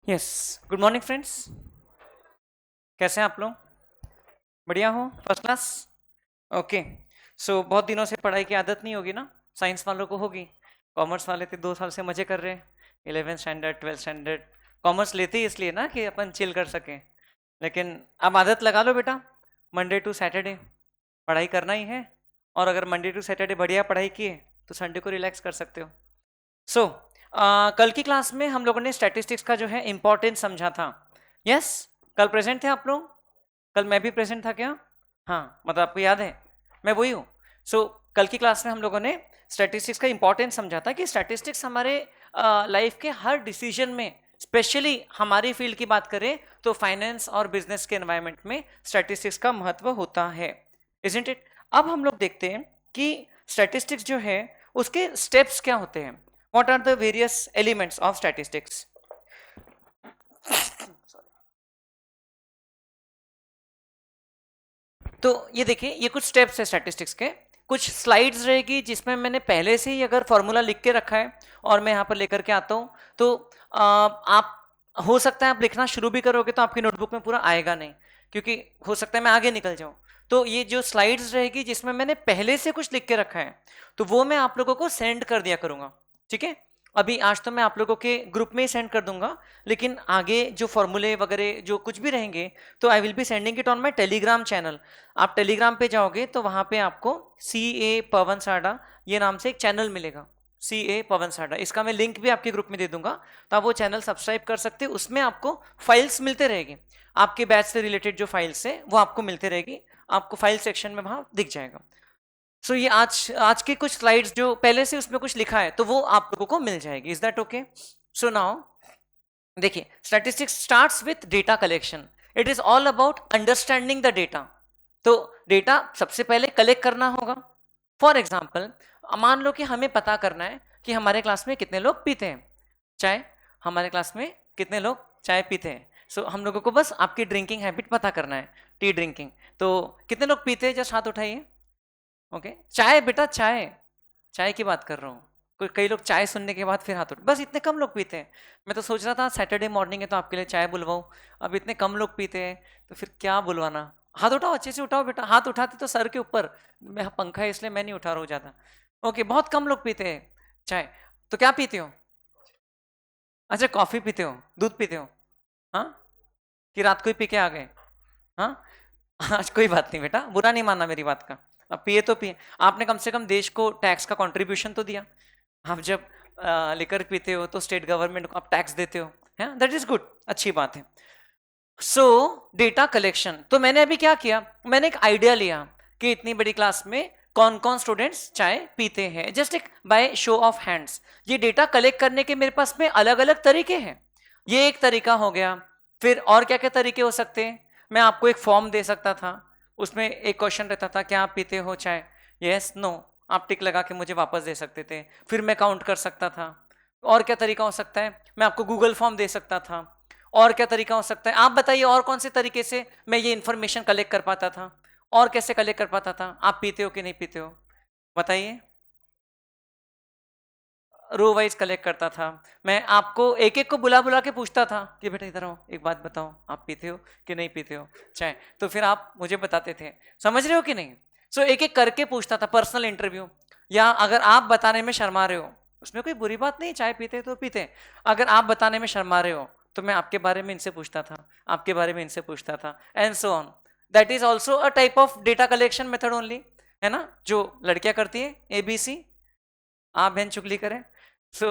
Yes. Good morning friends. कैसे हैं आप लोग? बढ़िया हो? First class. ओके। सो बहुत दिनों से पढ़ाई की आदत नहीं होगी ना? साइंस वालों को होगी। कॉमर्स वाले थे 2 साल से मजे कर रहे हैं। 11th standard, 12th standard. Commerce लेते ही इसलिए ना कि अपन चिल कर सकें। लेकिन अब आदत लगा लो बेटा। मंडे टू सैटरडे पढ़ाई करना ही है। और अगर मंडे टू सैटरडे बढ़िया पढ़ाई किए तो संडे को रिलैक्स कर सकते हो। सो कल की क्लास में हम लोगों ने स्टैटिस्टिक्स का जो है इंपॉर्टेंस समझा था। यस। कल प्रेजेंट थे आप लोग? कल मैं भी प्रेजेंट था क्या? हाँ, मतलब आपको याद है मैं वही हूँ। सो कल की क्लास में हम लोगों ने स्टैटिस्टिक्स का इंपॉर्टेंस समझा था कि स्टैटिस्टिक्स हमारे लाइफ के हर डिसीजन में, स्पेशली हमारी फील्ड की बात करें तो फाइनेंस और बिजनेस के एनवायरनमेंट में स्टैटिस्टिक्स का महत्व होता है। Isn't it? अब हम लोग देखते हैं कि स्टैटिस्टिक्स जो है उसके स्टेप्स क्या होते हैं। What are the various elements of statistics? तो ये देखिए, ये कुछ स्टेप्स है स्टैटिस्टिक्स के। कुछ स्लाइड्स रहेगी जिसमें मैंने पहले से ही अगर फॉर्मूला लिख के रखा है और मैं यहाँ पर लेकर के आता हूँ तो आप, हो सकता है आप लिखना शुरू भी करोगे तो आपकी नोटबुक में पूरा आएगा नहीं, क्योंकि हो सकता है मैं आगे निकल जाऊं। तो ये जो स्लाइड्स रहेगी जिसमें मैंने पहले से कुछ लिख के रखा है तो वो मैं आप लोगों को सेंड कर दिया करूंगा। ठीक है? अभी आज तो मैं आप लोगों के ग्रुप में ही सेंड कर दूंगा, लेकिन आगे जो फॉर्मूले वगैरह जो कुछ भी रहेंगे तो I will be sending it on my Telegram channel. आप टेलीग्राम पे जाओगे तो वहां पे आपको सी ए पवन साडा ये नाम से एक चैनल मिलेगा। सी ए पवन साडा, इसका मैं लिंक भी आपके ग्रुप में दे दूंगा, तो आप वो चैनल सब्सक्राइब कर सकते हैं। उसमें आपको फाइल्स मिलते रहेगी, आपके बैच से रिलेटेड जो फाइल्स है वो आपको मिलते रहेगी। आपको फाइल सेक्शन में वहां दिख जाएगा। सो ये आज आज की कुछ स्लाइड्स जो पहले से उसमें कुछ लिखा है तो वो आप लोगों को मिल जाएगी। Is that okay? So now देखिए, statistics starts with data collection. It is all about understanding the data. तो डेटा सबसे पहले कलेक्ट करना होगा। फॉर एग्जाम्पल, मान लो कि हमें पता करना है कि हमारे क्लास में कितने लोग पीते हैं चाय। हमारे क्लास में कितने लोग चाय पीते हैं? सो हम लोगों को बस आपकी ड्रिंकिंग हैबिट पता करना है, टी ड्रिंकिंग। तो कितने लोग पीते हैं, जस्ट हाथ उठाइए। ओके, चाय बेटा, चाय। चाय की बात कर रहा हूँ। कोई कई लोग चाय सुनने के बाद फिर हाथ उठ, बस इतने कम लोग पीते हैं। मैं तो सोच रहा था सैटरडे मॉर्निंग है तो आपके लिए चाय बुलवाऊं। अब इतने कम लोग पीते हैं तो फिर क्या बुलवाना। हाथ उठाओ, अच्छे से उठाओ बेटा। हाथ उठाते तो सर के ऊपर, मैं पंखा है इसलिए मैं नहीं उठा रहा हूँ ज्यादा। ओके, बहुत कम लोग पीते हैं चाय। तो क्या पीते हो? अच्छा, कॉफी पीते हो, दूध पीते हो? हाँ, कि रात को ही पी के आ गए? हाँ। आज कोई बात नहीं बेटा, बुरा नहीं मानना मेरी बात का। अब पिए तो पिए। आपने कम से कम देश को टैक्स का कंट्रीब्यूशन तो दिया। आप जब लिकर पीते हो तो स्टेट गवर्नमेंट को आप टैक्स देते हो, है, दैट इज गुड, अच्छी बात है। सो डेटा कलेक्शन, तो मैंने अभी क्या किया, मैंने एक आइडिया लिया कि इतनी बड़ी क्लास में कौन कौन स्टूडेंट्स चाय पीते हैं, जस्ट एक बाय शो ऑफ हैंड्स। ये डेटा कलेक्ट करने के मेरे पास में अलग अलग तरीके हैं। ये एक तरीका हो गया। फिर और क्या क्या तरीके हो सकते हैं? मैं आपको एक फॉर्म दे सकता था, उसमें एक क्वेश्चन रहता था, क्या आप पीते हो चाय, यस नो, आप टिक लगा के मुझे वापस दे सकते थे। फिर मैं काउंट कर सकता था। और क्या तरीका हो सकता है? मैं आपको गूगल फॉर्म दे सकता था। और क्या तरीका हो सकता है? आप बताइए, और कौन से तरीके से मैं ये इंफॉर्मेशन कलेक्ट कर पाता था? और कैसे कलेक्ट कर पाता था? आप पीते हो कि नहीं पीते हो, बताइए। रो वाइज कलेक्ट करता था। मैं आपको एक एक को बुला बुला के पूछता था कि बेटा इधर आओ, एक बात बताओ, आप पीते हो कि नहीं पीते हो चाय? तो फिर आप मुझे बताते थे। समझ रहे हो कि नहीं? सो एक एक करके पूछता था, पर्सनल इंटरव्यू। या अगर आप बताने में शर्मा रहे हो, उसमें कोई बुरी बात नहीं, चाय पीते तो पीते। अगर आप बताने में शर्मा रहे हो तो मैं आपके बारे में इनसे पूछता था, आपके बारे में इनसे पूछता था, and so on. That is also a type of data collection method only, है ना, जो लड़कियां करती है, ABC। आप बहन चुगली करें। सो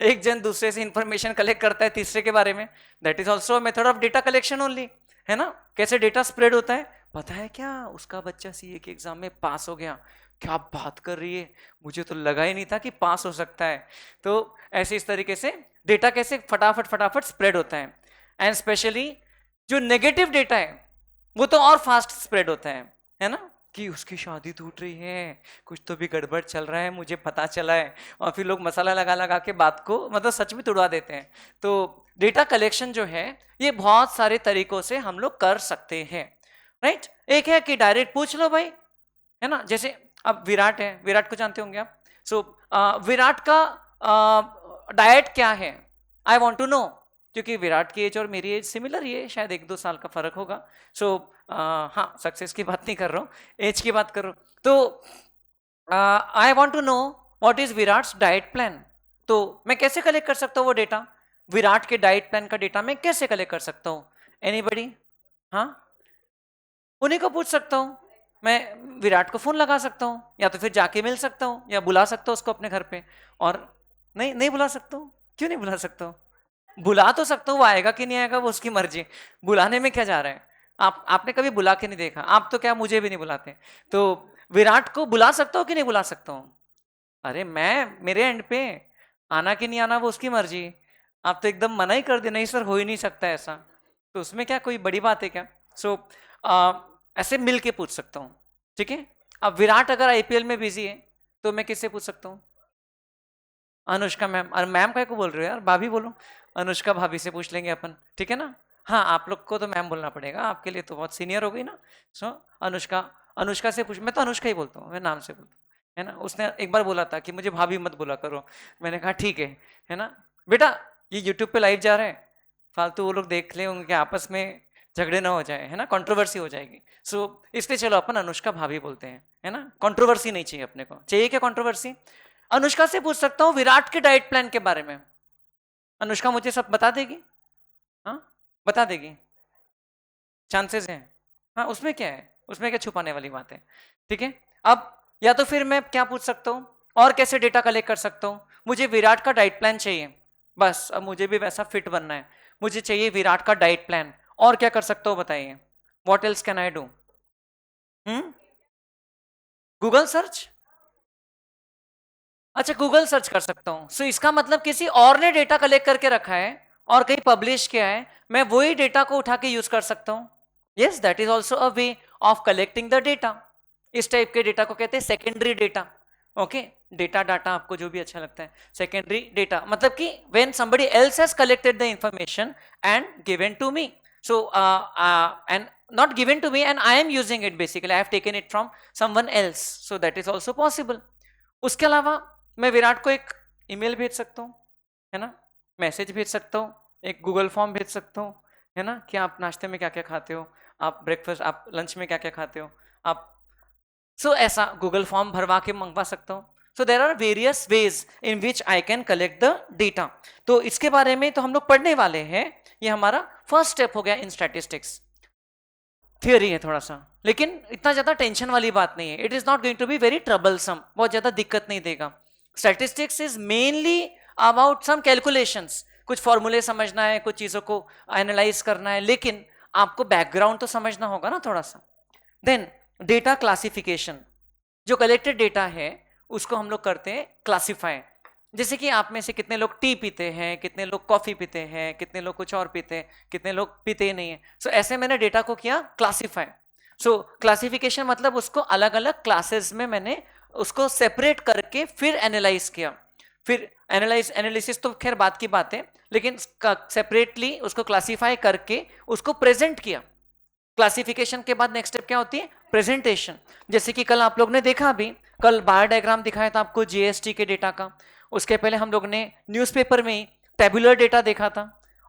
एक जन दूसरे से इंफॉर्मेशन कलेक्ट करता है तीसरे के बारे में, that is also method of data collection only, है ना। कैसे डेटा स्प्रेड होता है, पता है क्या, उसका बच्चा CA के एग्जाम में पास हो गया। क्या बात कर रही है, मुझे तो लगा ही नहीं था कि पास हो सकता है। तो ऐसे इस तरीके से डेटा कैसे फटाफट फटाफट स्प्रेड होता है। एंड स्पेशली जो नेगेटिव डेटा है वो तो और फास्ट स्प्रेड होता है ना, कि उसकी शादी टूट रही है, कुछ तो भी गड़बड़ चल रहा है, मुझे पता चला है। और फिर लोग मसाला लगा लगा के बात को मतलब सच में तुड़वा देते हैं। तो डेटा कलेक्शन जो है ये बहुत सारे तरीकों से हम लोग कर सकते हैं, राइट। एक है कि डायरेक्ट पूछ लो भाई, है ना। जैसे अब विराट है, विराट को जानते होंगे आप। सो विराट का डाइट क्या है, आई वॉन्ट टू नो। क्योंकि विराट की एज और मेरी एज सिमिलर ही है, शायद 1-2 साल का फर्क होगा। सो हाँ, सक्सेस की बात नहीं कर रहा हूँ, एज की बात कर रहा हूँ। तो I want to know what is Virat's diet plan. तो मैं कैसे कलेक्ट कर सकता हूँ वो डेटा, विराट के डाइट प्लान का डेटा मैं कैसे कलेक्ट कर सकता हूँ? एनीबडी? हाँ, उन्हीं को पूछ सकता हूँ। मैं विराट को फोन लगा सकता हूँ, या तो फिर जाके मिल सकता हूँ, या बुला सकता हूँ उसको अपने घर पे। और नहीं, नहीं बुला सकता हूँ? क्यों नहीं बुला सकता हूँ? बुला तो सकता हूँ, वो आएगा कि नहीं आएगा वो उसकी मर्जी। बुलाने में क्या जा रहा है? आपने कभी बुला के नहीं देखा, आप तो क्या मुझे भी नहीं बुलाते। तो विराट को बुला सकता हूँ कि नहीं बुला सकता हूँ? अरे मैं, मेरे एंड पे आना कि नहीं आना वो उसकी मर्जी। आप तो एकदम मना ही कर दे, नहीं सर हो ही नहीं सकता ऐसा। तो उसमें क्या कोई बड़ी बात है क्या? सो ऐसे मिल के पूछ सकता हूँ, ठीक है। अब विराट अगर आईपीएल में बिजी है तो मैं किससे पूछ सकता हूँ? अनुष्का मैम। अरे मैम काय को बोल रहे हो यार, भाभी बोलो। अनुष्का भाभी से पूछ लेंगे अपन, ठीक है ना। हाँ, आप लोग को तो मैम बोलना पड़ेगा, आपके लिए तो बहुत सीनियर हो गई ना। सो अनुष्का, अनुष्का से पूछ, मैं तो अनुष्का ही बोलता हूँ, मैं नाम से बोलता हूँ, है ना। उसने एक बार बोला था कि मुझे भाभी मत बोला करो। मैंने कहा ठीक है ना। बेटा ये यूट्यूब पे लाइव जा रहा है, फालतू वो लोग देख ले होंगे कि आपस में झगड़े ना हो जाए, है ना, कंट्रोवर्सी हो जाएगी। सो इसलिए चलो अपन अनुष्का भाभी बोलते हैं, है ना। कंट्रोवर्सी नहीं चाहिए अपने को, चाहिए क्या कंट्रोवर्सी? अनुष्का से पूछ सकता हूँ विराट के डाइट प्लान के बारे में। अनुष्का मुझे सब बता देगी, हाँ बता देगी, चांसेस हैं। हाँ, उसमें क्या है, उसमें क्या छुपाने वाली बात है, ठीक है। अब या तो फिर मैं क्या पूछ सकता हूँ, और कैसे डेटा कलेक्ट कर सकता हूँ? मुझे विराट का डाइट प्लान चाहिए, बस अब मुझे भी वैसा फिट बनना है, मुझे चाहिए विराट का डाइट प्लान। और क्या कर सकता हूँ बताइए? What else can I do? Google search? अच्छा, गूगल सर्च कर सकता हूं। सो इसका मतलब किसी और ने डेटा कलेक्ट करके रखा है और कहीं पब्लिश किया है, मैं वही डेटा को उठा के यूज कर सकता हूं। Yes, that is also a way of collecting the data. इस टाइप के डेटा को कहते हैं secondary data. Okay, data data आपको जो भी अच्छा लगता है। सेकेंडरी डेटा मतलब कि when somebody else has collected the information and given to me, so and not given to me and I am using it, basically I have taken it from someone else, so that is also possible। उसके अलावा मैं विराट को एक email भेज सकता हूँ, है ना, मैसेज भेज सकता हूँ, एक गूगल फॉर्म भेज सकता हूँ, है ना, कि आप नाश्ते में क्या क्या खाते हो, आप ब्रेकफास्ट, आप लंच में क्या क्या खाते हो आप। सो ऐसा गूगल फॉर्म भरवा के मंगवा सकता हूँ। So there are various ways in which I can collect the data. तो इसके बारे में तो हम लोग पढ़ने वाले हैं, ये हमारा फर्स्ट स्टेप हो गया इन स्टैटिस्टिक्स। थियरी है थोड़ा सा, लेकिन इतना ज्यादा टेंशन वाली बात नहीं है। It is not going to be very troublesome, बहुत ज्यादा दिक्कत नहीं देगा। Statistics is mainly about some calculations, कुछ फॉर्मूले समझना है, कुछ चीजों को एनालाइज करना है, लेकिन आपको बैकग्राउंड तो समझना होगा ना थोड़ा सा। देन डेटा क्लासिफिकेशन, जो कलेक्टेड डेटा है उसको हम लोग करते हैं क्लासिफाई। जैसे कि आप में से कितने लोग टी पीते हैं, कितने लोग कॉफी पीते हैं, कितने लोग कुछ और पीते हैं, कितने लोग पीते ही नहीं है। सो ऐसे मैंने डेटा को किया क्लासिफाई। सो क्लासिफिकेशन मतलब उसको अलग अलग क्लासेस में मैंने उसको सेपरेट करके फिर एनालाइज किया। फिर एनालिसिस तो खैर बात की बात है, लेकिन सेपरेटली उसको क्लासिफाई करके उसको प्रेजेंट किया। क्लासिफिकेशन के बाद नेक्स्ट स्टेप क्या होती है? प्रेजेंटेशन। जैसे कि कल आप लोग ने देखा, अभी कल बार डायग्राम दिखाया था आपको जीएसटी के डेटा का। उसके पहले हम लोग ने न्यूज़पेपर में ही टेबुलर डेटा देखा था,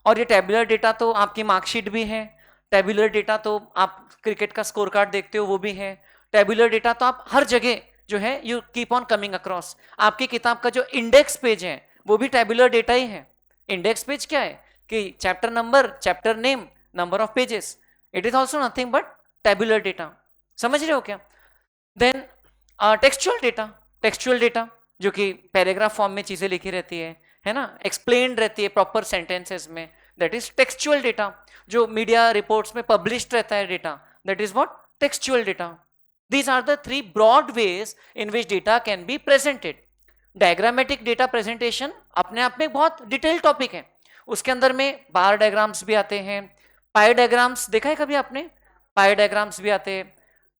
और ये टेबुलर डेटा तो आपकी मार्कशीट भी है, टेबुलर डेटा तो आप क्रिकेट का स्कोर कार्ड देखते हो वो भी है, टेबुलर डेटा तो आप हर जगह जो है you keep on coming across. आपकी किताब का जो इंडेक्स पेज है वो भी टेबुलर डेटा ही है। इंडेक्स पेज क्या है कि chapter number, chapter name, number of pages, it is also nothing but tabular data. समझ रहे हो क्या? Then textual data, textual data जो कि पैराग्राफ फॉर्म में चीजें लिखी रहती है ना, एक्सप्लेन्ड रहती है प्रॉपर सेंटेंसेस में, दैट इज टेक्सचुअल डेटा। जो मीडिया रिपोर्ट्स में पब्लिश्ड रहता है data, that is what? Textual data. These are the three broad ways in which data can be presented. Diagrammatic data presentation अपने आप में बहुत डिटेल टॉपिक है, उसके अंदर में बार डायग्राम्स भी आते हैं, पाई डायग्राम्स देखा है कभी आपने? पाई डायग्राम्स भी आते हैं,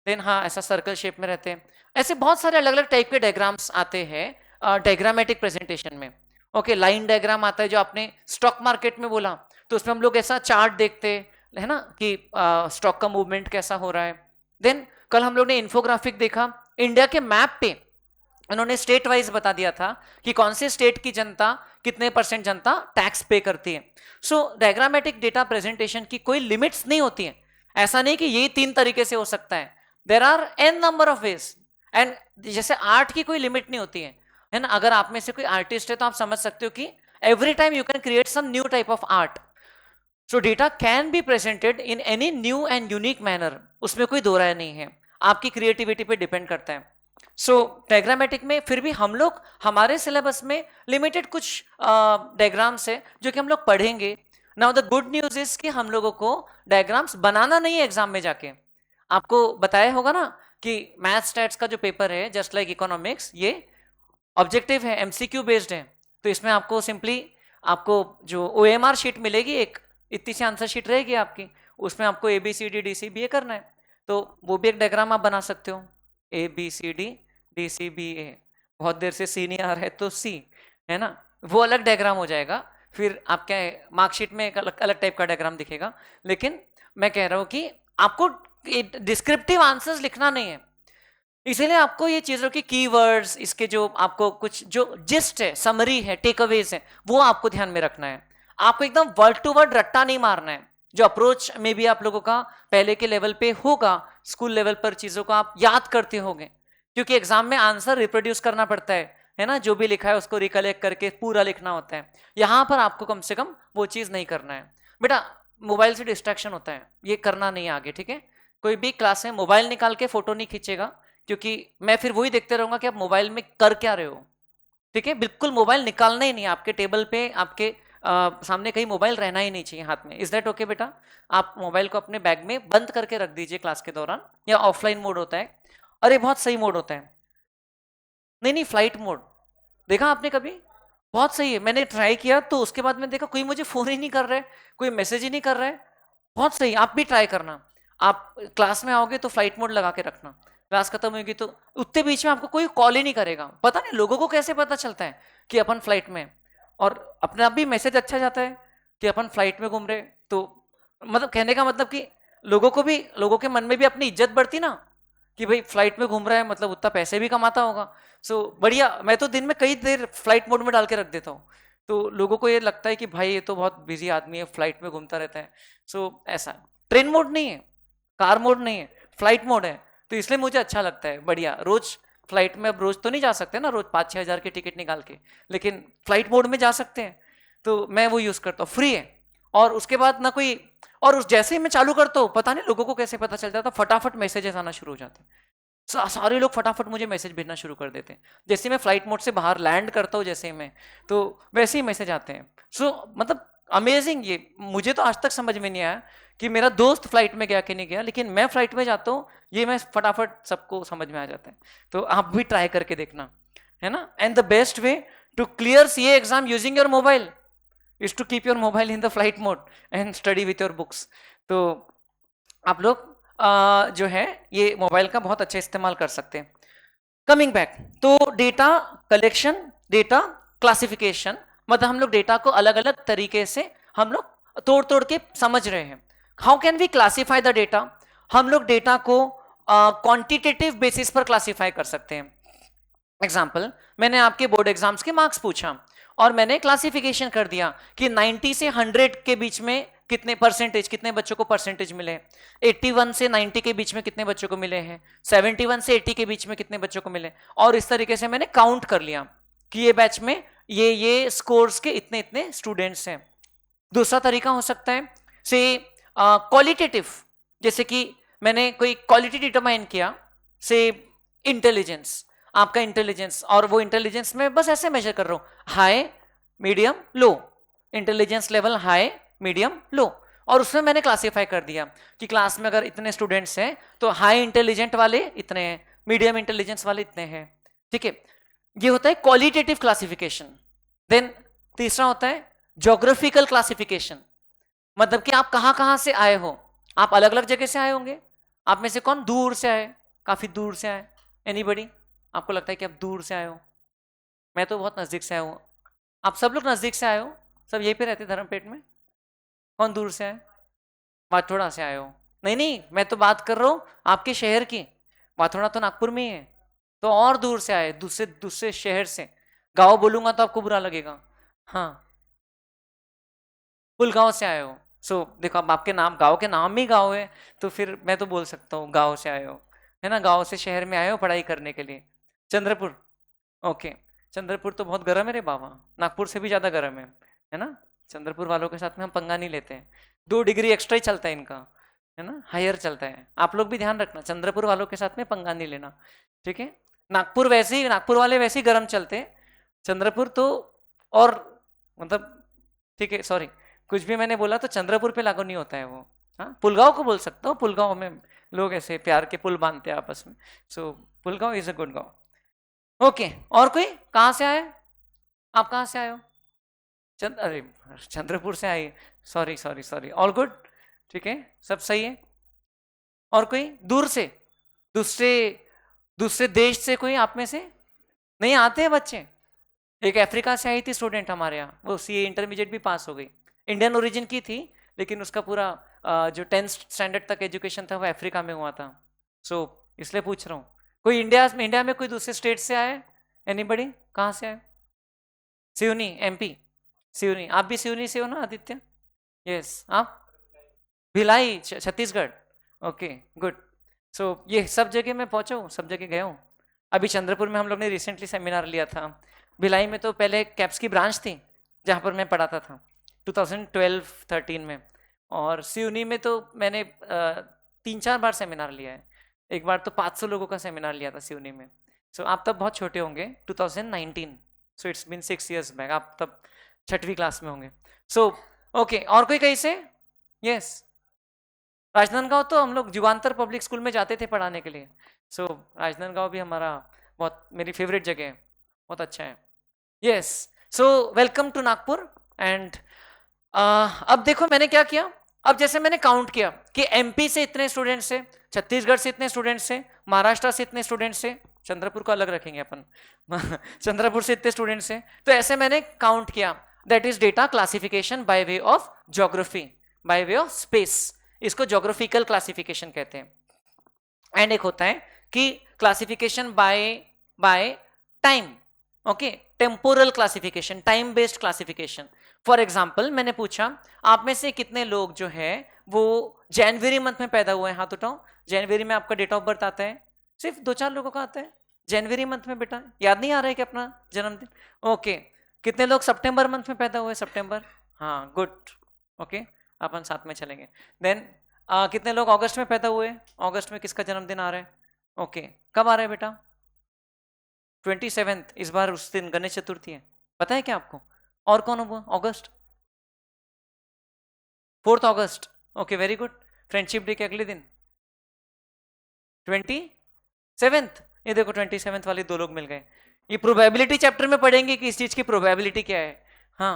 देन हाँ ऐसा सर्कल शेप में रहते हैं, ऐसे बहुत सारे अलग अलग टाइप के डायग्राम्स आते हैं डायग्रामेटिक प्रेजेंटेशन में। ओके, लाइन डायग्राम आता है जो आपने स्टॉक मार्केट में बोला, तो उसमें हम लोग ऐसा चार्ट देखते हैं, है ना, कि स्टॉक का मूवमेंट कैसा हो रहा है। देन कल हम लोग ने इन्फोग्राफिक देखा, इंडिया के मैप पे उन्होंने स्टेट वाइज बता दिया था कि कौन से स्टेट की जनता कितने परसेंट जनता टैक्स पे करती है। सो डायग्रामेटिक डेटा प्रेजेंटेशन की कोई लिमिट्स नहीं होती है। ऐसा नहीं कि ये 3 तरीके से हो सकता है, there are n number of ways. And जैसे आर्ट की कोई लिमिट नहीं होती है ना। अगर आप में से कोई आर्टिस्ट है तो आप समझ सकते हो कि every time you can create some new type of art. So data can be presented in any new and unique manner, उसमें कोई दो राय नहीं है, आपकी क्रिएटिविटी पे डिपेंड करता है। सो डायग्रामेटिक में फिर भी हम लोग हमारे सिलेबस में लिमिटेड कुछ डायग्राम्स है जो कि हम लोग पढ़ेंगे। Now the good news is कि हम लोगों को डायग्राम्स बनाना नहीं है एग्जाम में जाके। आपको बताया होगा ना कि मैथ स्टैट्स का जो पेपर है जस्ट लाइक इकोनॉमिक्स, ये ऑब्जेक्टिव है, एमसीक्यू बेस्ड है। तो इसमें आपको सिंपली आपको जो ओएमआर शीट मिलेगी, एक इतनी सी आंसर शीट रहेगी आपकी, उसमें आपको A B C D D C B A करना है। तो वो भी एक डायग्राम आप बना सकते हो, A B C D D C B A. बहुत देर से सी नहीं आ रहा है तो सी, है ना, वो अलग डायग्राम हो जाएगा। फिर आपके मार्कशीट में एक अलग अलग टाइप का डायग्राम दिखेगा। लेकिन मैं कह रहा हूं कि आपको डिस्क्रिप्टिव आंसर्स लिखना नहीं है, इसीलिए आपको ये चीजों की कीवर्ड्स, इसके जो आपको कुछ जो जिस्ट है, समरी है, टेकअवेज है, वो आपको ध्यान में रखना है। आपको एकदम वर्ड टू वर्ड रट्टा नहीं मारना है। जो अप्रोच में भी आप लोगों का पहले के लेवल पे होगा, स्कूल लेवल पर चीजों को आप याद करते होंगे, क्योंकि एग्जाम में आंसर रिप्रोड्यूस करना पड़ता है ना, जो भी लिखा है उसको रिकलेक्ट करके पूरा लिखना होता है। यहां पर आपको कम से कम वो चीज नहीं करना है। बेटा मोबाइल से डिस्ट्रैक्शन होता है, ये करना नहीं आगे, ठीक है। कोई भी क्लास में मोबाइल निकाल के फोटो नहीं खींचेगा, क्योंकि मैं फिर वही देखते रहूंगा कि आप मोबाइल में कर क्या रहे हो। ठीक है, बिल्कुल मोबाइल निकालना ही नहीं, आपके टेबल पे आपके सामने कहीं मोबाइल रहना ही नहीं चाहिए हाथ में। इज दैट ओके बेटा? आप मोबाइल को अपने बैग में बंद करके रख दीजिए क्लास के दौरान, या ऑफलाइन मोड होता है, अरे बहुत सही मोड होता है। नहीं नहीं, फ्लाइट मोड देखा आपने कभी? बहुत सही है, मैंने ट्राई किया तो उसके बाद मैंने देखा कोई मुझे फोन ही नहीं कर रहा है, कोई मैसेज ही नहीं कर रहा है। बहुत सही, आप भी ट्राई करना। आप क्लास में आओगे तो फ्लाइट मोड लगा के रखना, क्लास खत्म होगी तो उतने बीच में आपको कोई कॉल ही नहीं करेगा। पता नहीं लोगों को कैसे पता चलता है कि अपन फ्लाइट में, और अपने आप भी मैसेज अच्छा जाता है कि अपन फ्लाइट में घूम रहे। तो मतलब कहने का मतलब कि लोगों को भी, लोगों के मन में भी अपनी इज्जत बढ़ती ना, कि भाई फ्लाइट में घूम रहा है मतलब उतना पैसे भी कमाता होगा। सो बढ़िया, मैं तो दिन में कई देर फ्लाइट मोड में डाल के रख देता हूँ, तो लोगों को ये लगता है कि भाई ये तो बहुत बिजी आदमी है, फ्लाइट में घूमता रहता है। सो ऐसा ट्रेन मोड नहीं है, कार मोड नहीं है, फ्लाइट मोड है। तो इसलिए मुझे अच्छा लगता है, बढ़िया। रोज फ्लाइट में अब रोज तो नहीं जा सकते ना, रोज 5-6 हज़ार की टिकट निकाल के, लेकिन फ्लाइट मोड में जा सकते हैं। तो मैं वो यूज करता हूँ, फ्री है। और उसके बाद ना कोई, और उस जैसे ही मैं चालू करता हूँ, पता नहीं लोगों को कैसे पता चल जाता, फटाफट मैसेजेस आना शुरू हो जाते हैं। सारे लोग फटाफट मुझे मैसेज भेजना शुरू कर देते हैं। जैसे मैं फ्लाइट मोड से बाहर लैंड करता हूँ, जैसे ही मैं, तो वैसे ही मैसेज आते हैं। सो मतलब अमेजिंग। ये मुझे तो आज तक समझ में नहीं आया कि मेरा दोस्त फ्लाइट में गया कि नहीं गया, लेकिन मैं फ्लाइट में जाता हूँ, ये मैं फटाफट सबको समझ में आ जाता है। तो आप भी ट्राई करके देखना, है ना। And the best way to clear CA exam using your mobile is to keep your mobile in the flight mode and study with your books. तो आप लोग जो है ये मोबाइल का बहुत अच्छा इस्तेमाल कर सकते हैं। कमिंग बैक, तो डेटा कलेक्शन, डेटा क्लासिफिकेशन, मतलब हम लोग डेटा को अलग अलग तरीके से हम लोग तोड़ तोड़ के समझ रहे हैं। How can we classify the data? हम लोग डेटा को क्वांटिटेटिव बेसिस पर क्लासिफाई कर सकते हैं। एग्जाम्पल, मैंने आपके बोर्ड एग्जाम्स के मार्क्स पूछा और मैंने क्लासिफिकेशन कर दिया कि 90 से 100 के बीच में कितने परसेंटेज, कितने बच्चों को परसेंटेज मिले, 81 से 90 के बीच में कितने बच्चों को मिले हैं, 71 से 80 के बीच में कितने बच्चों को मिले। और इस तरीके से मैंने काउंट कर लिया कि ये बैच में ये स्कोर्स के इतने इतने स्टूडेंट्स हैं। दूसरा तरीका हो सकता है से क्वालिटेटिव, जैसे कि मैंने कोई क्वालिटी डिटरमाइन किया, से इंटेलिजेंस, आपका इंटेलिजेंस, और वो इंटेलिजेंस में बस ऐसे मेजर कर रहा हूं, high medium low, intelligence level high medium low. और उसमें मैंने क्लासिफाई कर दिया कि क्लास में अगर इतने स्टूडेंट्स हैं तो हाई इंटेलिजेंट वाले इतने हैं, मीडियम इंटेलिजेंस वाले इतने हैं। ठीक है, ये होता है क्वालिटेटिव क्लासिफिकेशन। देन तीसरा होता है ज्योग्राफिकल क्लासिफिकेशन, मतलब कि आप कहां कहां से आए हो। आप अलग अलग जगह से आए होंगे, आप में से कौन दूर से आए, काफी दूर से आए, एनीबडी? आपको लगता है कि आप दूर से आए हो? मैं तो बहुत नजदीक से आया हूं। आप सब लोग नजदीक से आए हो, सब यहीं पे रहते धर्मपेट में। कौन दूर से आए? वाथोड़ा से आए हो? नहीं नहीं, मैं तो बात कर रहा हूं आपके शहर की, वाथोड़ा तो नागपुर में ही है। तो और दूर से आए, दूसरे दूसरे शहर से। गांव बोलूंगा तो आपको बुरा लगेगा। हाँ, पुलगांव से आए हो। सो देखो, अब आपके नाम, गांव के नाम ही गांव है, तो फिर मैं तो बोल सकता हूँ गांव से आए हो, है ना, गांव से शहर में आए हो पढ़ाई करने के लिए। चंद्रपुर, ओके। चंद्रपुर तो बहुत गर्म है रे बाबा, नागपुर से भी ज्यादा गर्म है ना। चंद्रपुर वालों के साथ में हम पंगा नहीं लेते हैं, 2 डिग्री एक्स्ट्रा ही चलता है इनका, है ना, हायर चलता है। आप लोग भी ध्यान रखना, चंद्रपुर वालों के साथ में पंगा नहीं लेना, ठीक है। नागपुर वैसे ही, नागपुर वाले वैसे ही गर्म चलते हैं, चंद्रपुर तो और, मतलब, ठीक है, सॉरी, कुछ भी मैंने बोला तो चंद्रपुर पे लागू नहीं होता है वो। हाँ, पुलगांव को बोल सकता हूँ, पुलगांव में लोग ऐसे प्यार के पुल बांधते हैं आपस में। सो पुलगांव इज अ गुड गांव। ओके, और कोई, कहाँ से आए आप, कहाँ से आए हो? अरे, चंद्रपुर से आए, sorry sorry sorry, all good, ठीक है, सब सही है। और कोई दूर से, दूसरे दूसरे देश से कोई आप में से? नहीं आते हैं बच्चे? एक अफ्रीका से आई थी स्टूडेंट हमारे यहाँ, वो सीए इंटरमीडिएट भी पास हो गई, इंडियन ओरिजिन की थी, लेकिन उसका पूरा जो 10th स्टैंडर्ड तक एजुकेशन था वो अफ्रीका में हुआ था। सो इसलिए पूछ रहा हूँ, कोई इंडिया में कोई दूसरे स्टेट से आए? एनीबडी, कहाँ से आए? सिवनी, एमपी, सिवनी। आप भी सिवनी से हो ना आदित्य? यस, आप भिलाई, छत्तीसगढ़, ओके, गुड। सो ये सब जगह मैं पहुंचा हूँ, सब जगह गया हूँ। अभी चंद्रपुर में हम लोग ने रिसेंटली सेमिनार लिया था। भिलाई में तो पहले कैप्स की ब्रांच थी जहाँ पर मैं पढ़ाता था 2012-13 में। और सिवनी में तो मैंने 3-4 बार सेमिनार लिया है। एक बार तो 500 लोगों का सेमिनार लिया था सिवनी में। सो आप तब बहुत छोटे होंगे, 2019, so it's been 6 years back, आप तब 6वीं क्लास में होंगे। सो ओके, और कोई कहीं से? यस, राजनांदगांव तो हम लोग युगांतर पब्लिक स्कूल में जाते थे पढ़ाने के लिए। सो राजनांदगांव भी हमारा बहुत, मेरी फेवरेट जगह है, बहुत अच्छा है। Yes, so welcome to Nagpur. And अब देखो मैंने क्या किया। अब जैसे मैंने काउंट किया कि एमपी से इतने स्टूडेंट्स है, छत्तीसगढ़ से इतने स्टूडेंट्स है, महाराष्ट्र से इतने स्टूडेंट्स है, चंद्रपुर को अलग रखेंगे अपन चंद्रपुर से इतने स्टूडेंट्स हैं, तो ऐसे मैंने काउंट किया। That is data classification by way of geography, by way of space, इसको ज्योग्राफिकल क्लासिफिकेशन कहते हैं। एंड एक होता है कि classification by time, okay, temporal classification, time based classification. For example मैंने पूछा आप में से कितने लोग जो है वो जनवरी मंथ में पैदा हुए हैं, हाथ उठाओ। जनवरी में आपका डेट ऑफ बर्थ आता है? सिर्फ 2-4 लोगों का आता है जनवरी मंथ में। बेटा याद नहीं आ रहा है कि अपना जन्मदिन? ओके, कितने लोग सितंबर मंथ में पैदा हुए? सितंबर, हाँ, गुड, ओके, अपन साथ में चलेंगे। देन कितने लोग अगस्त में पैदा हुए? अगस्त में किसका जन्मदिन आ रहा है? ओके, कब आ रहा है बेटा? 27th, इस बार उस दिन गणेश चतुर्थी है, पता है क्या आपको? और कौन हुआ अगस्त? 4th अगस्त, okay, very good. Friendship day के अगले दिन 27th, ये देखो 27th वाले 2 लोग मिल गए। ये प्रोबेबिलिटी चैप्टर में पढ़ेंगे कि इस चीज की प्रोबेबिलिटी क्या है। हाँ,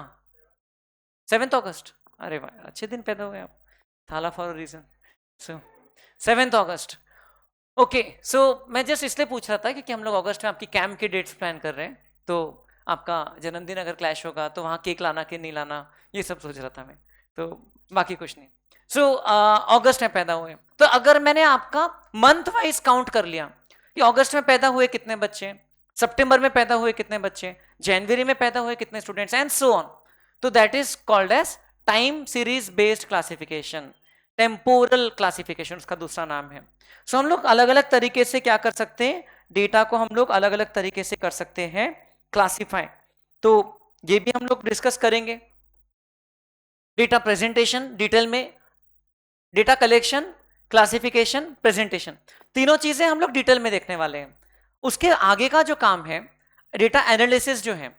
7th अगस्त, अरे वाह, अच्छे दिन पैदा हुए आप, Thala for reason. So 7th अगस्त, ओके। सो मैं जस्ट इसलिए पूछ रहा था क्योंकि हम लोग अगस्त में आपकी कैंप की डेट्स प्लान कर रहे हैं, तो आपका जन्मदिन अगर क्लैश होगा तो वहाँ केक लाना कि नहीं लाना, ये सब सोच रहा था मैं, तो बाकी कुछ नहीं। सो अगस्त में पैदा हुए, तो अगर मैंने आपका मंथ वाइज काउंट कर लिया कि अगस्त में पैदा हुए कितने बच्चे, सितंबर में पैदा हुए कितने बच्चे, जनवरी में पैदा हुए कितने स्टूडेंट्स, एंड सो ऑन, तो that is called as time series based classification, temporal classification उसका दूसरा नाम है। सो हम लोग अलग अलग तरीके से क्या कर सकते हैं, डेटा को हम लोग अलग अलग तरीके से कर सकते हैं क्लासिफाई, तो ये भी हम लोग डिस्कस करेंगे। डेटा प्रेजेंटेशन डिटेल में, डेटा कलेक्शन, क्लासिफिकेशन, प्रेजेंटेशन, तीनों चीजें हम लोग डिटेल में देखने वाले हैं। उसके आगे का जो काम है डेटा एनालिसिस जो है,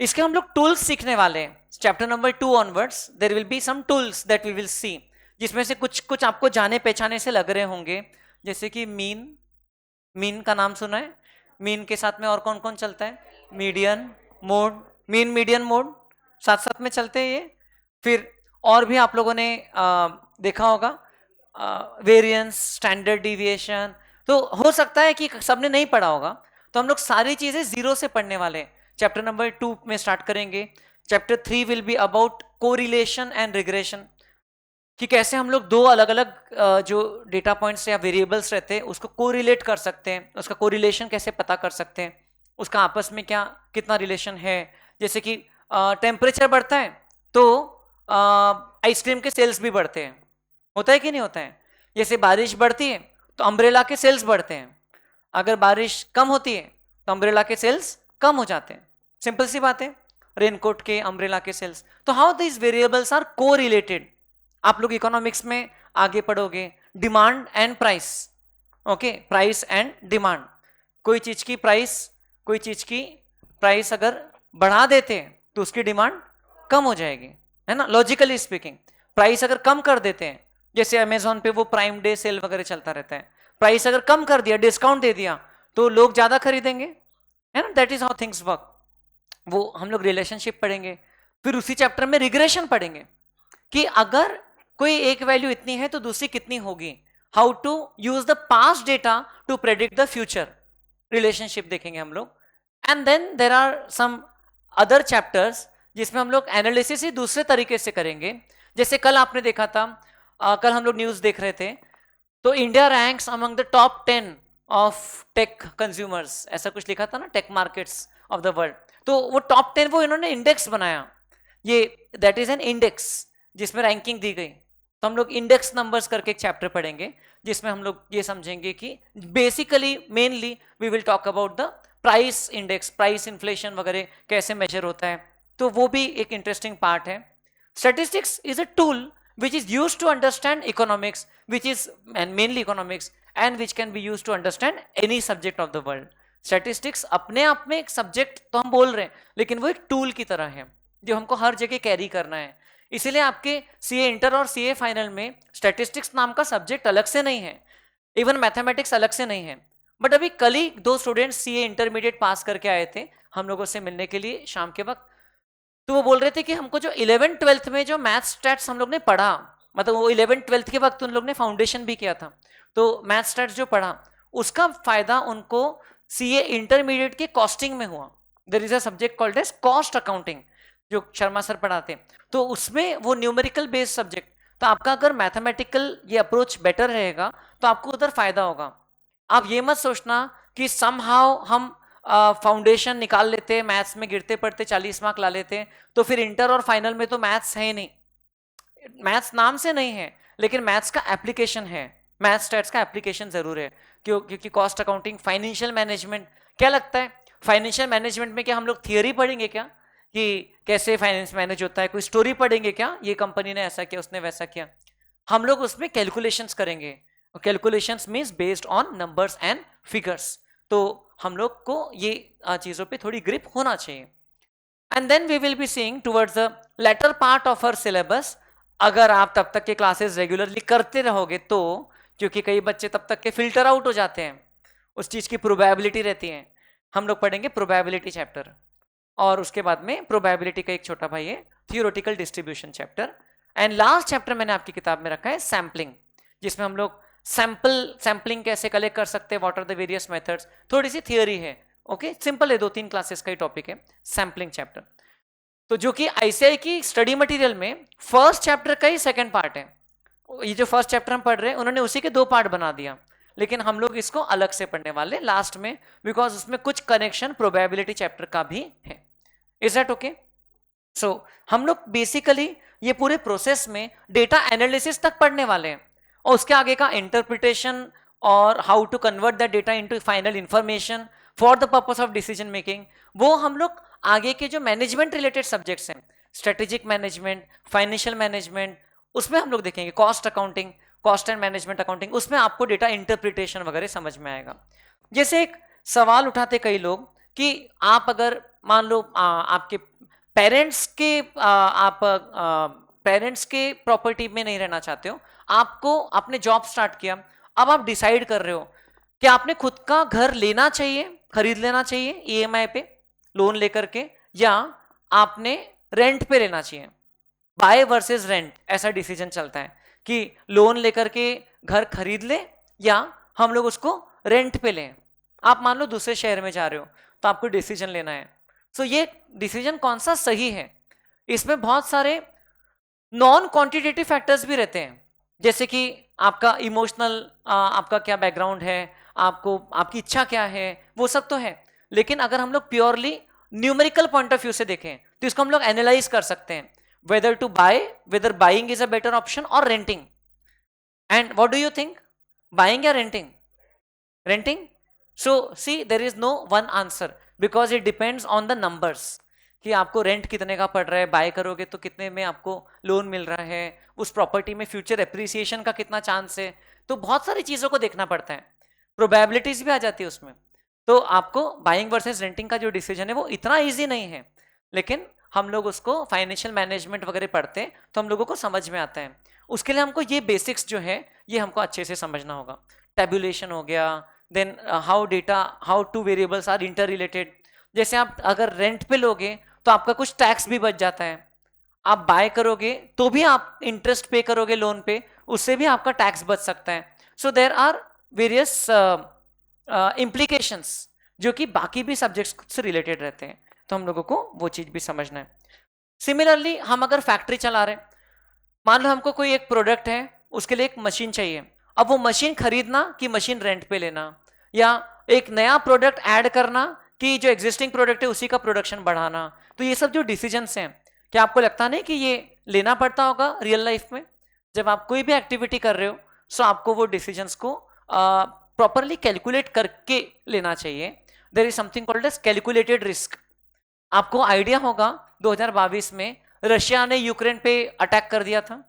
इसके हम लोग टूल्स सीखने वाले हैं। Chapter number 2 onwards there will be some tools that we will see, जिसमें से कुछ कुछ आपको जाने पहचाने से लग रहे होंगे, जैसे कि मीन का नाम सुना है? मीन के साथ में और कौन कौन चलता है? Median, mode, mean median mode साथ साथ में चलते हैं ये। फिर और भी आप लोगों ने देखा होगा वेरिएंस, स्टैंडर्ड डिविएशन, तो हो सकता है कि सबने नहीं पढ़ा होगा, तो हम लोग सारी चीजें जीरो से पढ़ने वाले हैं। चैप्टर नंबर 2 में स्टार्ट करेंगे। Chapter 3 will be about correlation and regression, कि कैसे हम लोग दो अलग अलग जो डेटा पॉइंट्स या वेरिएबल्स रहते हैं उसको कोरिलेट कर सकते हैं, उसका कोरिलेशन कैसे पता कर सकते हैं, उसका आपस में क्या कितना रिलेशन है। जैसे कि टेम्परेचर बढ़ता है तो आइसक्रीम के सेल्स भी बढ़ते हैं, होता है कि नहीं होता है। जैसे बारिश बढ़ती है तो अम्ब्रेला के सेल्स बढ़ते हैं, अगर बारिश कम होती है तो अम्ब्रेला के सेल्स कम हो जाते हैं। सिंपल सी बात है, रेनकोट के अम्ब्रेला के सेल्स। तो हाउ दिस वेरिएबल्स आर को रिलेटेड, आप लोग इकोनॉमिक्स में आगे पढ़ोगे। Demand and price, okay, price and demand. कोई चीज की प्राइस अगर बढ़ा देते हैं तो उसकी डिमांड कम हो जाएगी, है ना, लॉजिकली स्पीकिंग। प्राइस अगर कम कर देते हैं, जैसे अमेजोन पे वो प्राइम डे सेल वगैरह चलता रहता है, प्राइस अगर कम कर दिया, डिस्काउंट दे दिया, तो लोग ज्यादा खरीदेंगे, है ना। That is how things work. वो हम लोग रिलेशनशिप पढ़ेंगे, फिर उसी चैप्टर में रिग्रेशन पढ़ेंगे कि अगर कोई एक वैल्यू इतनी है तो दूसरी कितनी होगी, how to use the past data to predict the future, relationship देखेंगे हम लोग। And then there are some other chapters जिसमें हम लोग एनालिसिस ही दूसरे तरीके से करेंगे। जैसे कल आपने देखा था, कल हम लोग न्यूज देख रहे थे, तो India ranks among the top 10 of tech consumers, ऐसा कुछ लिखा था ना, tech markets of the world. तो वो टॉप 10 वो इन्होंने इंडेक्स बनाया, ये दैट इज एन इंडेक्स जिसमें रैंकिंग दी गई। तो हम लोग इंडेक्स नंबर्स करके एक चैप्टर पढ़ेंगे जिसमें हम लोग ये समझेंगे कि basically mainly we will talk about the price index, price inflation वगैरह कैसे मेजर होता है, तो वो भी एक इंटरेस्टिंग पार्ट है। Statistics is a tool which is used to understand economics, which is and mainly economics, and which can be used to understand any subject of the world. Statistics अपने आप में एक सब्जेक्ट तो हम बोल रहे हैं, लेकिन वो एक टूल की तरह है जो हमको हर जगह कैरी करना है। इसीलिए आपके सीए इंटर और सीए फाइनल में स्टैटिस्टिक्स नाम का सब्जेक्ट अलग से नहीं है, इवन मैथमेटिक्स अलग से नहीं है। बट अभी कल ही 2 स्टूडेंट्स सीए इंटरमीडिएट पास करके आए थे हम लोगों से मिलने के लिए शाम के वक्त। तो वो बोल रहे थे कि हमको जो 11th-12th में जो मैथ्स स्टैट्स हम लोग ने पढ़ा, मतलब वो 11th-12th के वक्त उन लोग ने फाउंडेशन भी किया था, तो मैथ्स स्टैट्स जो पढ़ा उसका फायदा उनको सीए इंटरमीडिएट के कॉस्टिंग में हुआ। There is a subject called as cost accounting जो शर्मा सर पढ़ाते, तो उसमें वो न्यूमेरिकल बेस्ड सब्जेक्ट, तो आपका अगर मैथमेटिकल ये अप्रोच बेटर रहेगा तो आपको उधर फायदा होगा। आप ये मत सोचना कि समहाउ हम फाउंडेशन निकाल लेते, मैथ्स में गिरते पड़ते 40 मार्क ला लेते, तो फिर इंटर और फाइनल में तो मैथ्स है ही नहीं। मैथ्स नाम से नहीं है, लेकिन मैथ्स का एप्लीकेशन है, मैथ्स स्टैट्स का एप्लीकेशन जरूर है। क्योंकि कॉस्ट अकाउंटिंग, फाइनेंशियल मैनेजमेंट, क्या लगता है फाइनेंशियल मैनेजमेंट में क्या हम लोग थियरी पढ़ेंगे क्या कि कैसे फाइनेंस मैनेज होता है, कोई स्टोरी पढ़ेंगे क्या, ये कंपनी ने ऐसा किया उसने वैसा किया। हम लोग उसमें कैलकुलेशंस करेंगे, calculations means based on numbers and figures. तो हम लोग को ये चीजों पे थोड़ी ग्रिप होना चाहिए। And then we will be seeing towards the latter part of our syllabus, अगर आप तब तक के क्लासेस रेगुलरली करते रहोगे तो, क्योंकि कई बच्चे तब तक के फिल्टर आउट हो जाते हैं, उस चीज की प्रोबेबिलिटी रहती है। हम लोग पढ़ेंगे प्रोबेबिलिटी चैप्टर, और उसके बाद में प्रोबेबिलिटी का एक छोटा भाई है theoretical distribution chapter. And last chapter मैंने आपकी किताब में रखा है सैम्पलिंग, जिसमें हम लोग सैम्पलिंग कैसे कलेक्ट कर सकते हैं, what are the various methods, थोड़ी सी थियरी है। ओके, सिंपल है, 2-3 क्लासेस का ही टॉपिक है सैम्पलिंग चैप्टर। तो जो कि आईसीआई की स्टडी मटेरियल में फर्स्ट चैप्टर का ही सेकंड पार्ट है। ये जो फर्स्ट चैप्टर हम पढ़ रहे हैं उन्होंने उसी के 2 पार्ट बना दिया, लेकिन हम लोग इसको अलग से पढ़ने वाले लास्ट में, बिकॉज उसमें कुछ कनेक्शन प्रोबेबिलिटी चैप्टर का भी है। Is that okay? सो हम लोग बेसिकली ये पूरे प्रोसेस में डेटा एनालिसिस तक पढ़ने वाले हैं, और उसके आगे का इंटरप्रिटेशन और how to convert that data into final information for the purpose of decision making, वो हम लोग आगे के जो मैनेजमेंट रिलेटेड सब्जेक्ट्स हैं, स्ट्रेटेजिक मैनेजमेंट, फाइनेंशियल मैनेजमेंट, उसमें हम लोग देखेंगे cost accounting, cost and management accounting, उसमें आपको डेटा इंटरप्रिटेशन वगैरह समझ में आएगा। जैसे एक सवाल उठाते कई लोग कि आप अगर मान लो आपके पेरेंट्स के प्रॉपर्टी में नहीं रहना चाहते हो, आपको आपने जॉब स्टार्ट किया, अब आप डिसाइड कर रहे हो कि आपने खुद का घर लेना चाहिए, खरीद लेना चाहिए ईएमआई पे लोन लेकर के, या आपने रेंट पे लेना चाहिए, बाय वर्सेस रेंट, ऐसा डिसीजन चलता है कि लोन लेकर के घर खरीद ले या हम लोग उसको रेंट पे लें। आप मान लो दूसरे शहर में जा रहे हो तो आपको डिसीजन लेना है। सो ये डिसीजन कौन सा सही है, इसमें बहुत सारे नॉन क्वांटिटेटिव फैक्टर्स भी रहते हैं, जैसे कि आपका इमोशनल, आपका क्या बैकग्राउंड है, आपको आपकी इच्छा क्या है, वो सब तो है। लेकिन अगर हम लोग purely numerical point of view से देखें तो इसको हम लोग एनालाइज कर सकते हैं, whether to buy, whether buying is a better option or renting. And what do you think, buying या renting? renting? So see, there is no one answer because it depends on the numbers कि आपको rent कितने का पड़ रहा है, bye करोगे तो कितने में आपको लोन मिल रहा है, उस प्रॉपर्टी में फ्यूचर एप्रिसिएशन का कितना चांस है, तो बहुत सारी चीजों को देखना पड़ता है, प्रोबेबिलिटीज भी आ जाती है उसमें। तो आपको बाइंग वर्सेस रेंटिंग का जो डिसीजन है वो इतना ईजी नहीं है, लेकिन हम लोग उसको फाइनेंशियल मैनेजमेंट वगैरह पढ़ते हैं तो हम लोगों को समझ में आता है। उसके लिए हमको ये बेसिक्स जो है ये हमको अच्छे से समझना होगा। टेबुलेशन हो गया, then how to variables are interrelated. जैसे आप अगर रेंट पे लोगे तो आपका कुछ टैक्स भी बच जाता है, आप बाय करोगे तो भी आप इंटरेस्ट पे करोगे लोन पे, उससे भी आपका टैक्स बच सकता है। सो देर आर वेरियस इम्प्लीकेशंस जो कि बाकी भी सब्जेक्ट्स से रिलेटेड रहते हैं, तो हम लोगों को वो चीज भी समझना है। सिमिलरली हम अगर फैक्ट्री चला रहे हैं, मान लो हमको कोई एक प्रोडक्ट है, उसके लिए एक मशीन चाहिए, अब वो मशीन खरीदना कि मशीन रेंट पे लेना, या एक नया प्रोडक्ट ऐड करना कि जो एग्जिस्टिंग प्रोडक्ट है उसी का प्रोडक्शन बढ़ाना, तो ये सब जो डिसीजंस हैं, क्या आपको लगता नहीं कि ये लेना पड़ता होगा रियल लाइफ में? जब आप कोई भी एक्टिविटी कर रहे हो सो आपको वो डिसीजंस को प्रॉपरली कैलकुलेट करके लेना चाहिए। There is something called as calculated risk. आपको आइडिया होगा 2022 में रशिया ने यूक्रेन पे अटैक कर दिया था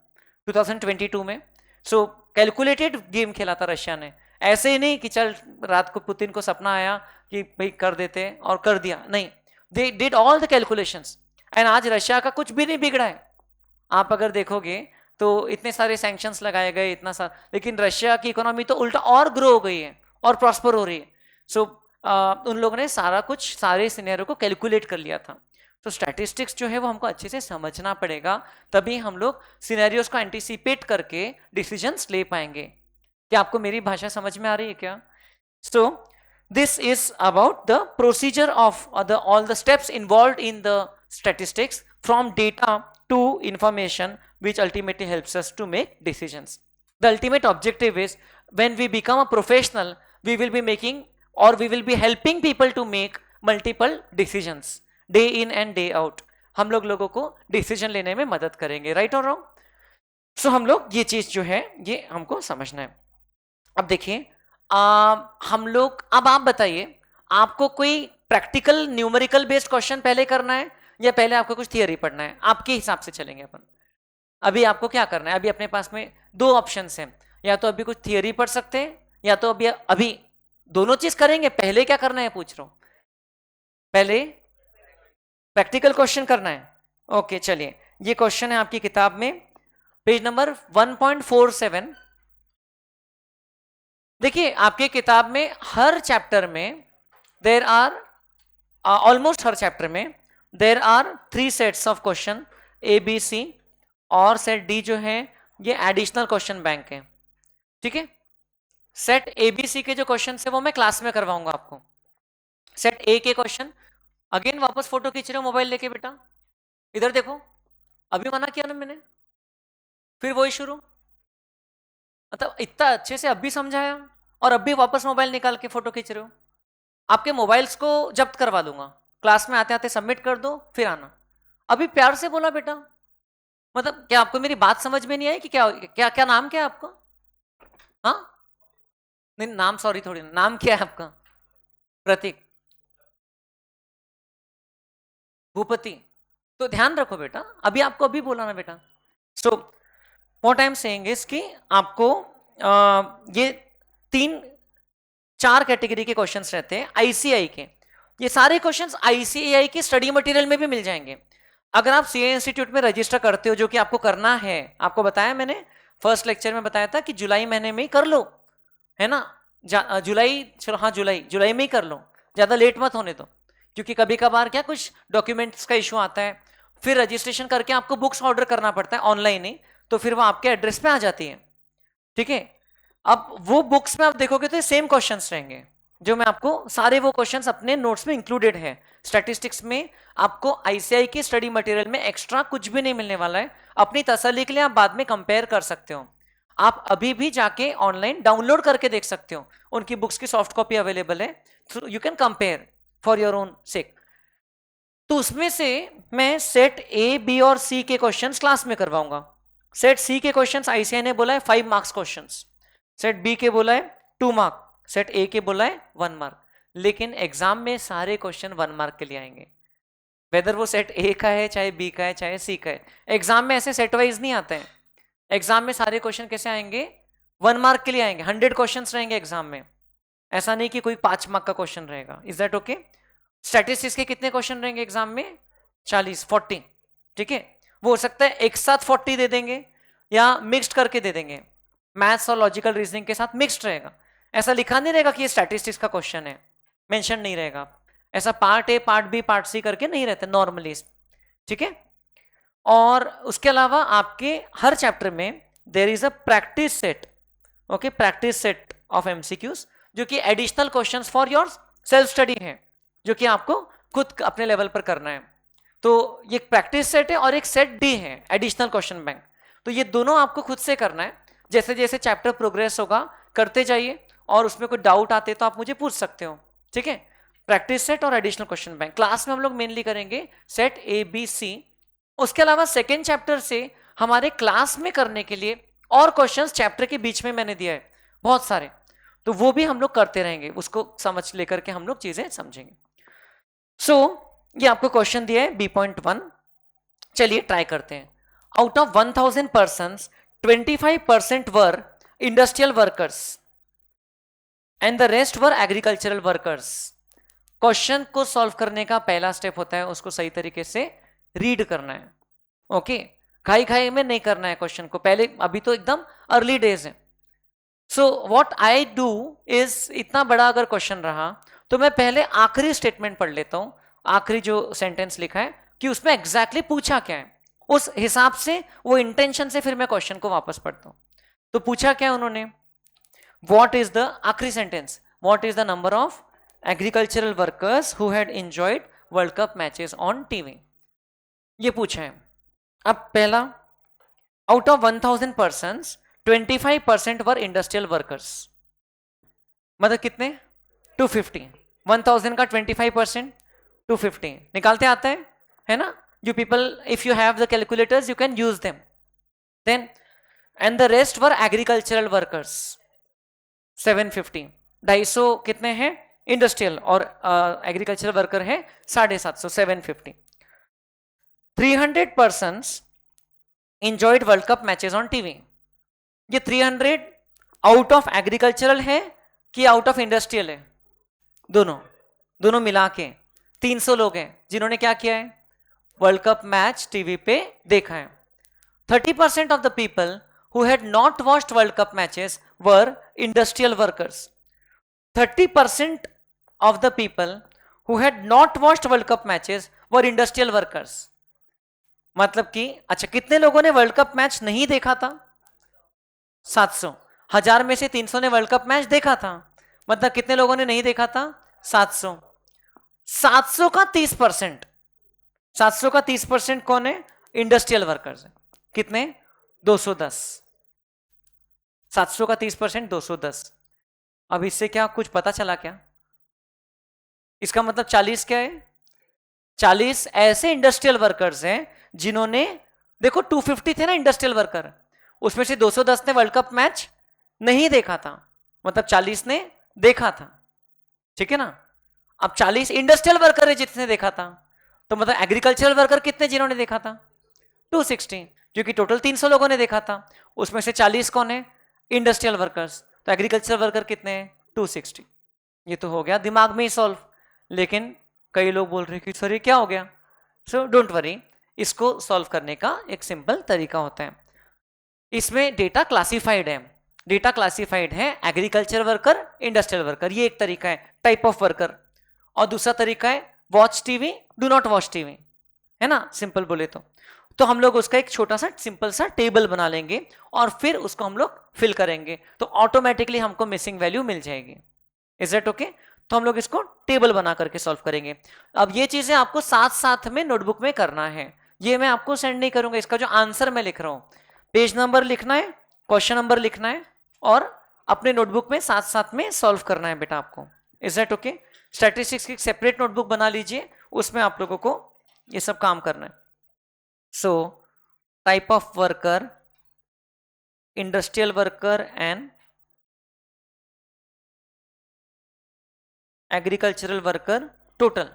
2022 में। सो कैलकुलेटेड गेम खेला था रशिया ने, ऐसे ही नहीं कि चल रात को पुतिन को सपना आया कि भाई कर देते हैं और कर दिया, नहीं, they did all the calculations and आज रशिया का कुछ भी नहीं बिगड़ा है। आप अगर देखोगे तो इतने सारे सैंक्शंस लगाए गए, इतना सा, लेकिन रशिया की इकोनॉमी तो उल्टा और ग्रो हो गई है और प्रॉस्पर हो रही है। सो उन लोगों ने सारा कुछ, सारे सिनेरियो को कैलकुलेट कर लिया था। तो स्टैटिस्टिक्स जो है वो हमको अच्छे से समझना पड़ेगा, तभी हम लोग सिनेरियोस को एंटिसिपेट करके डिसीजंस ले पाएंगे। क्या आपको मेरी भाषा समझ में आ रही है क्या? सो this is about the procedure of the all the steps involve in the statistics from data to information which ultimately helps us to make decisions. The ultimate objective is when we become a professional, we will be making or we will be helping people to make multiple decisions day in and day out. हम लोगों को decision लेने में मदद करेंगे, right और wrong? सो हम लोग ये चीज जो है ये हमको समझना है। अब देखिए हम लोग, अब आप बताइए आपको कोई प्रैक्टिकल न्यूमेरिकल बेस्ड क्वेश्चन पहले करना है या पहले आपको कुछ थियरी पढ़ना है? आपके हिसाब से चलेंगे अपन। अभी आपको क्या करना है? अभी अपने पास में दो ऑप्शंस हैं, या तो अभी कुछ थियरी पढ़ सकते हैं या तो अभी दोनों चीज करेंगे। पहले क्या करना है पूछ रहा हूं? पहले प्रैक्टिकल क्वेश्चन करना है। ओके चलिए, ये क्वेश्चन है आपकी किताब में, पेज नंबर 1.47। देखिए आपके किताब में हर चैप्टर में देर आर ऑलमोस्ट हर चैप्टर में there are 3 sets of question, A B C, और सेट डी जो है ये एडिशनल क्वेश्चन बैंक है, ठीक है। सेट ए बी सी के जो क्वेश्चन है वो मैं क्लास में करवाऊंगा आपको। सेट ए के क्वेश्चन, अगेन वापस फोटो खींच रहे हो मोबाइल लेके बेटा, इधर देखो, अभी मना किया ना मैंने, फिर वही शुरू, मतलब इतना अच्छे से अभी समझाया और अभी वापस मोबाइल निकाल के फोटो खींच रहे हो। आपके मोबाइल्स को जब्त करवा दूंगा, क्लास में आते आते सबमिट कर दो फिर आना। अभी प्यार से बोला बेटा, मतलब क्या आपको मेरी बात समझ में नहीं आई कि क्या क्या क्या नाम क्या है आपका? हाँ नहीं नाम, सॉरी थोड़ी, नाम क्या है आपका? प्रतीक, भूपति। तो ध्यान रखो बेटा, अभी आपको अभी बोला ना बेटा। So what I am saying is कि आपको ये 3-4 कैटेगरी के क्वेश्चंस रहते हैं आईसीआई के। ये सारे क्वेश्चंस आईसीआई के स्टडी मटेरियल में भी मिल जाएंगे। अगर आप सीए इंस्टीट्यूट में रजिस्टर करते हो, जो कि आपको करना है, आपको बताया मैंने फर्स्ट लेक्चर में बताया था कि जुलाई महीने में ही कर लो, है ना? जुलाई, चलो हाँ जुलाई में ही कर लो, ज्यादा लेट मत होने दो, क्योंकि कभी कभार क्या कुछ डॉक्यूमेंट्स का इशू आता है, फिर रजिस्ट्रेशन करके आपको बुक्स ऑर्डर करना पड़ता है ऑनलाइन ही, तो फिर वो आपके एड्रेस पे आ जाती है, ठीक है। अब वो बुक्स में आप देखोगे तो सेम क्वेश्चंस रहेंगे, जो मैं आपको सारे वो क्वेश्चंस अपने नोट्स में इंक्लूडेड है। स्टैटिस्टिक्स में आपको आईसीआई के स्टडी मटेरियल में एक्स्ट्रा कुछ भी नहीं मिलने वाला है। अपनी तसल्ली के लिए आप बाद में कंपेयर कर सकते हो। आप अभी भी जाके ऑनलाइन डाउनलोड करके देख सकते हो, उनकी बुक्स की सॉफ्ट कॉपी अवेलेबल है, you can compare for your own सेक। तो उसमें से मैं सेट ए बी और सी के क्वेश्चंस क्लास में करवाऊंगा। सेट सी के क्वेश्चंस आईसीआई ने बोला है 5 मार्क्स क्वेश्चंस, सेट बी के बोला है 2 मार्क, सेट ए के बोला है 1 मार्क। लेकिन एग्जाम में सारे क्वेश्चन 1 मार्क के लिए आएंगे, वेदर वो सेट ए का है, चाहे बी का है, चाहे सी का है। एग्जाम में ऐसे सेट वाइज नहीं आते हैं। एग्जाम में सारे क्वेश्चन कैसे आएंगे? 1 मार्क के लिए आएंगे। 100 क्वेश्चन रहेंगे एग्जाम में, ऐसा नहीं कि कोई 5 मार्क का क्वेश्चन रहेगा। Is that okay? स्टैटिस्टिक्स के कितने क्वेश्चन रहेंगे एग्जाम में? 40, 40, ठीक है। वो हो सकता है एक साथ 40 दे देंगे या मिक्स्ड करके दे देंगे, मैथ्स और लॉजिकल रीजनिंग के साथ मिक्स्ड रहेगा। ऐसा लिखा नहीं रहेगा कि ये स्टैटिस्टिक्स का क्वेश्चन है, मेंशन नहीं रहेगा। ऐसा part A, part B, part C करके नहीं रहते नॉर्मली, ठीक है। और उसके अलावा आपके हर चैप्टर में there is a practice set, okay, practice set of MCQs, जो कि additional questions for your self study है, जो कि आपको खुद अपने लेवल पर करना है। तो ये प्रैक्टिस सेट है और एक सेट डी है एडिशनल क्वेश्चन बैंक। तो ये दोनों आपको खुद से करना है। जैसे जैसे चैप्टर प्रोग्रेस होगा करते जाइए, और उसमें कोई डाउट आते तो आप मुझे पूछ सकते हो, ठीक है। प्रैक्टिस सेट और एडिशनल क्वेश्चन बैंक क्लास में हम लोग मेनली करेंगे सेट ए बी सी। उसके अलावा सेकेंड चैप्टर से हमारे क्लास में करने के लिए और क्वेश्चंस चैप्टर के बीच में मैंने दिया है बहुत सारे, तो वो भी हम लोग करते रहेंगे, उसको समझ लेकर के हम लोग चीजें समझेंगे। सो ये आपको क्वेश्चन दिया है B.1। चलिए ट्राई करते हैं। Out of 1000 persons 25% were industrial workers and the rest were agricultural workers. Question को सॉल्व करने का पहला स्टेप होता है उसको सही तरीके से रीड करना है, ओके। घाई घाई में नहीं करना है क्वेश्चन को पहले, अभी तो एकदम अर्ली डेज है। So what I do is, इतना बड़ा अगर क्वेश्चन रहा तो मैं पहले आखिरी स्टेटमेंट पढ़ लेता हूं, आखिरी जो सेंटेंस लिखा है कि उसमें एग्जैक्टली पूछा क्या है, उस हिसाब से वो इंटेंशन से फिर मैं क्वेश्चन को वापस पढ़ता हूं। तो पूछा क्या उन्होंने? व्हाट इज द, आखिरी sentence, what is the number of agricultural workers who had enjoyed world cup matches on TV, ये पूछा है। अब पहला, out of 1000 persons 25% were industrial workers, मतलब कितने? 250। 1000 का 25% 250 निकालते आता है ना। You people, if you have the calculators you can use them. Then and the rest were agricultural workers 750। 250 कितने हैं इंडस्ट्रियल, और एग्रीकल्चरल वर्कर है 750, 750। 300 persons enjoyed world cup matches on TV. ये 300 आउट ऑफ एग्रीकल्चरल है कि out of industrial है? दोनों, दोनों मिला के 300 लोग हैं जिन्होंने क्या किया है? वर्ल्ड कप मैच टीवी पे देखा है। 30% of the people who had not watched world cup matches were industrial workers. 30% of the people who had not watched world cup matches were industrial workers. मतलब कि अच्छा, कितने लोगों ने वर्ल्ड कप मैच नहीं देखा था? 700। 1000 में से 300 ने वर्ल्ड कप मैच देखा था, मतलब कितने लोगों ने नहीं देखा था? 700। 700 का 30%, 700 का 30% कौन है? इंडस्ट्रियल वर्कर्स है। कितने? 210। 700 का 30% 210। अब इससे क्या कुछ पता चला क्या? इसका मतलब 40 क्या है? 40 ऐसे इंडस्ट्रियल वर्कर्स हैं जिन्होंने, देखो 250 थे ना इंडस्ट्रियल वर्कर, उसमें से 210 ने वर्ल्ड कप मैच नहीं देखा था, मतलब 40 ने देखा था, ठीक है ना। अब 40 इंडस्ट्रियल वर्कर है जितने देखा था, तो मतलब एग्रीकल्चरल वर्कर कितने जिन्होंने देखा था? 260, क्योंकि टोटल 300 लोगों ने देखा था, उसमें से 40 कौन है? Industrial workers. तो एग्रीकल्चरल वर्कर कितने हैं? 260। ये तो हो गया दिमाग में ही सॉल्व। लेकिन कई लोग बोल रहे हैं कि सर ये क्या हो गया? सो डोंट वरी, इसको सॉल्व करने का एक सिंपल तरीका होता है। इसमें डेटा क्लासिफाइड है, डेटा क्लासिफाइड है एग्रीकल्चर वर्कर, इंडस्ट्रियल वर्कर, ये एक तरीका है टाइप ऑफ वर्कर। और दूसरा तरीका है watch TV, do not watch TV, है ना, सिंपल बोले तो हम लोग उसका एक छोटा सा सिंपल सा टेबल बना लेंगे और फिर उसको हम लोग फिल करेंगे, तो ऑटोमेटिकली हमको मिसिंग वैल्यू मिल जाएगी। Is that okay? तो हम लोग इसको टेबल बना करके सॉल्व करेंगे। अब ये चीजें आपको साथ साथ में नोटबुक में करना है, ये मैं आपको सेंड नहीं करूंगा। इसका जो आंसर मैं लिख रहा हूं, पेज नंबर लिखना है, क्वेश्चन नंबर लिखना है और अपने नोटबुक में साथ साथ में सॉल्व करना है बेटा आपको। Is that okay? स्टैटिस्टिक्स की सेपरेट नोटबुक बना लीजिए, उसमें आप लोगों को ये सब काम करना है। So type of worker, industrial worker and agricultural worker total,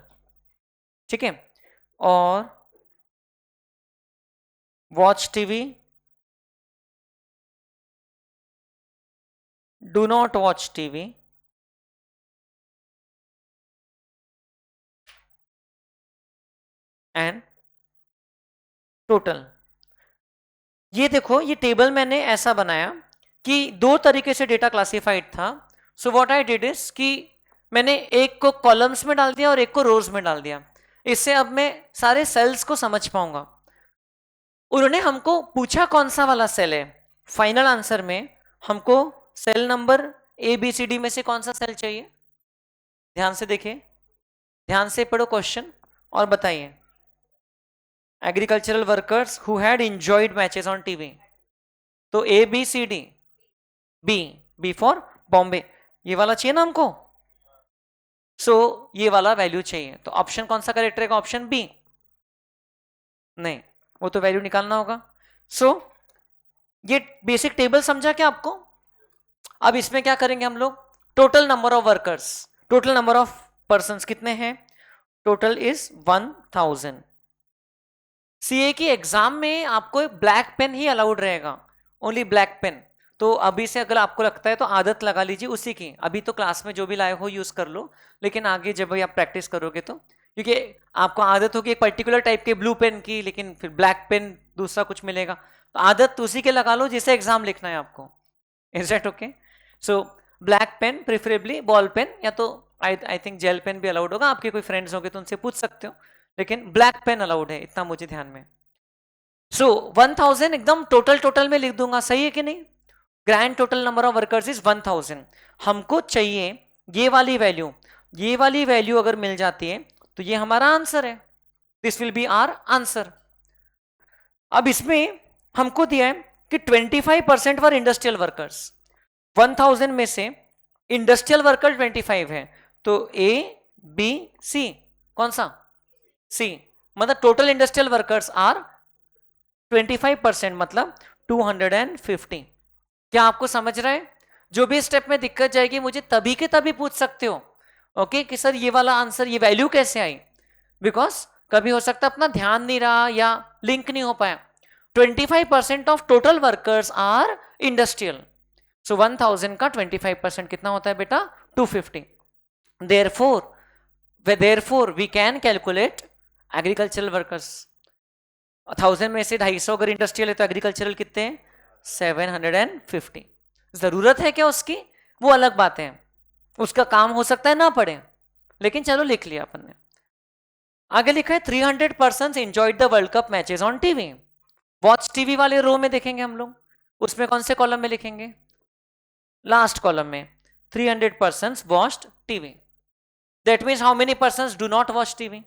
ठीक है। और watch TV, do not watch TV, and total. ये देखो, ये टेबल मैंने ऐसा बनाया कि दो तरीके से डेटा क्लासिफाइड था। So what I did is कि मैंने एक को कॉलम्स में डाल दिया और एक को रोज में डाल दिया। इससे अब मैं सारे सेल्स को समझ पाऊंगा। उन्होंने हमको पूछा कौन सा वाला सेल है, फाइनल आंसर में हमको सेल नंबर ABCD में से कौन सा सेल चाहिए। ध्यान से देखिए, ध्यान से पढ़ो क्वेश्चन और बताइए। Agricultural workers who had enjoyed matches on TV, तो ABCD, बी फॉर बॉम्बे, ये वाला चाहिए ना हमको। सो ये वाला वैल्यू चाहिए, तो ऑप्शन कौन सा करेक्ट रहेगा? Option B. नहीं, वो तो वैल्यू निकालना होगा। सो ये बेसिक टेबल समझा क्या आपको? अब इसमें क्या करेंगे हम लोग? Total number of workers, total number of persons कितने हैं? Total is 1000। सीए की एग्जाम में आपको ब्लैक पेन ही अलाउड रहेगा, ओनली ब्लैक पेन। तो अभी से अगर आपको लगता है तो आदत लगा लीजिए उसी की। अभी तो क्लास में जो भी लाए हो यूज कर लो, लेकिन आगे जब भी आप प्रैक्टिस करोगे तो, क्योंकि आपको आदत होगी एक पर्टिकुलर टाइप के ब्लू पेन की, लेकिन फिर ब्लैक पेन दूसरा कुछ मिलेगा, तो आदत उसी के लगा लो जिसे एग्जाम लिखना है आपको। Is that okay? So black pen preferably, ball pen, या तो आई थिंक जेल पेन भी अलाउड होगा। आपके कोई फ्रेंड्स होंगे तो उनसे पूछ सकते हो, लेकिन ब्लैक पेन अलाउड है, इतना मुझे ध्यान में। सो 1000 एकदम टोटल में लिख दूंगा, सही है कि नहीं? Grand total number of workers is 1000। हमको चाहिए ये वाली वैल्यू, ये वाली वैल्यू अगर मिल जाती है तो ये हमारा आंसर है, this will be our answer. अब इसमें हमको दिया है कि 25% वर इंडस्ट्रियल वर्कर्स। 1000 में से इंडस्ट्रियल वर्कर 25 है, तो ABC कौन सा? सी। मतलब टोटल इंडस्ट्रियल वर्कर्स आर 25%, मतलब 250। क्या आपको समझ रहा है? जो भी स्टेप में दिक्कत जाएगी मुझे तभी के तभी पूछ सकते हो, ओके, कि सर ये वाला आंसर, ये वैल्यू कैसे आई? बिकॉज कभी हो सकता है अपना ध्यान नहीं रहा या लिंक नहीं हो पाया। 25% of total workers are industrial, so 1000 का 25% कितना होता है बेटा? 250। therefore we can calculate agricultural workers। 1000 में से 250 अगर इंडस्ट्रियल है तो एग्रीकल्चरल कितने हैं? 750। जरूरत है क्या उसकी? वो अलग बात है, उसका काम हो सकता है ना पड़े, लेकिन चलो लिख लिया अपन ने। आगे लिखा है 300 person enjoyed the world cup matches on TV. Watch TV वाले रो में देखेंगे हम लोग, उसमें कौन से कॉलम में लिखेंगे? लास्ट कॉलम में 300 person watched TV. That means how many person do not watch TV?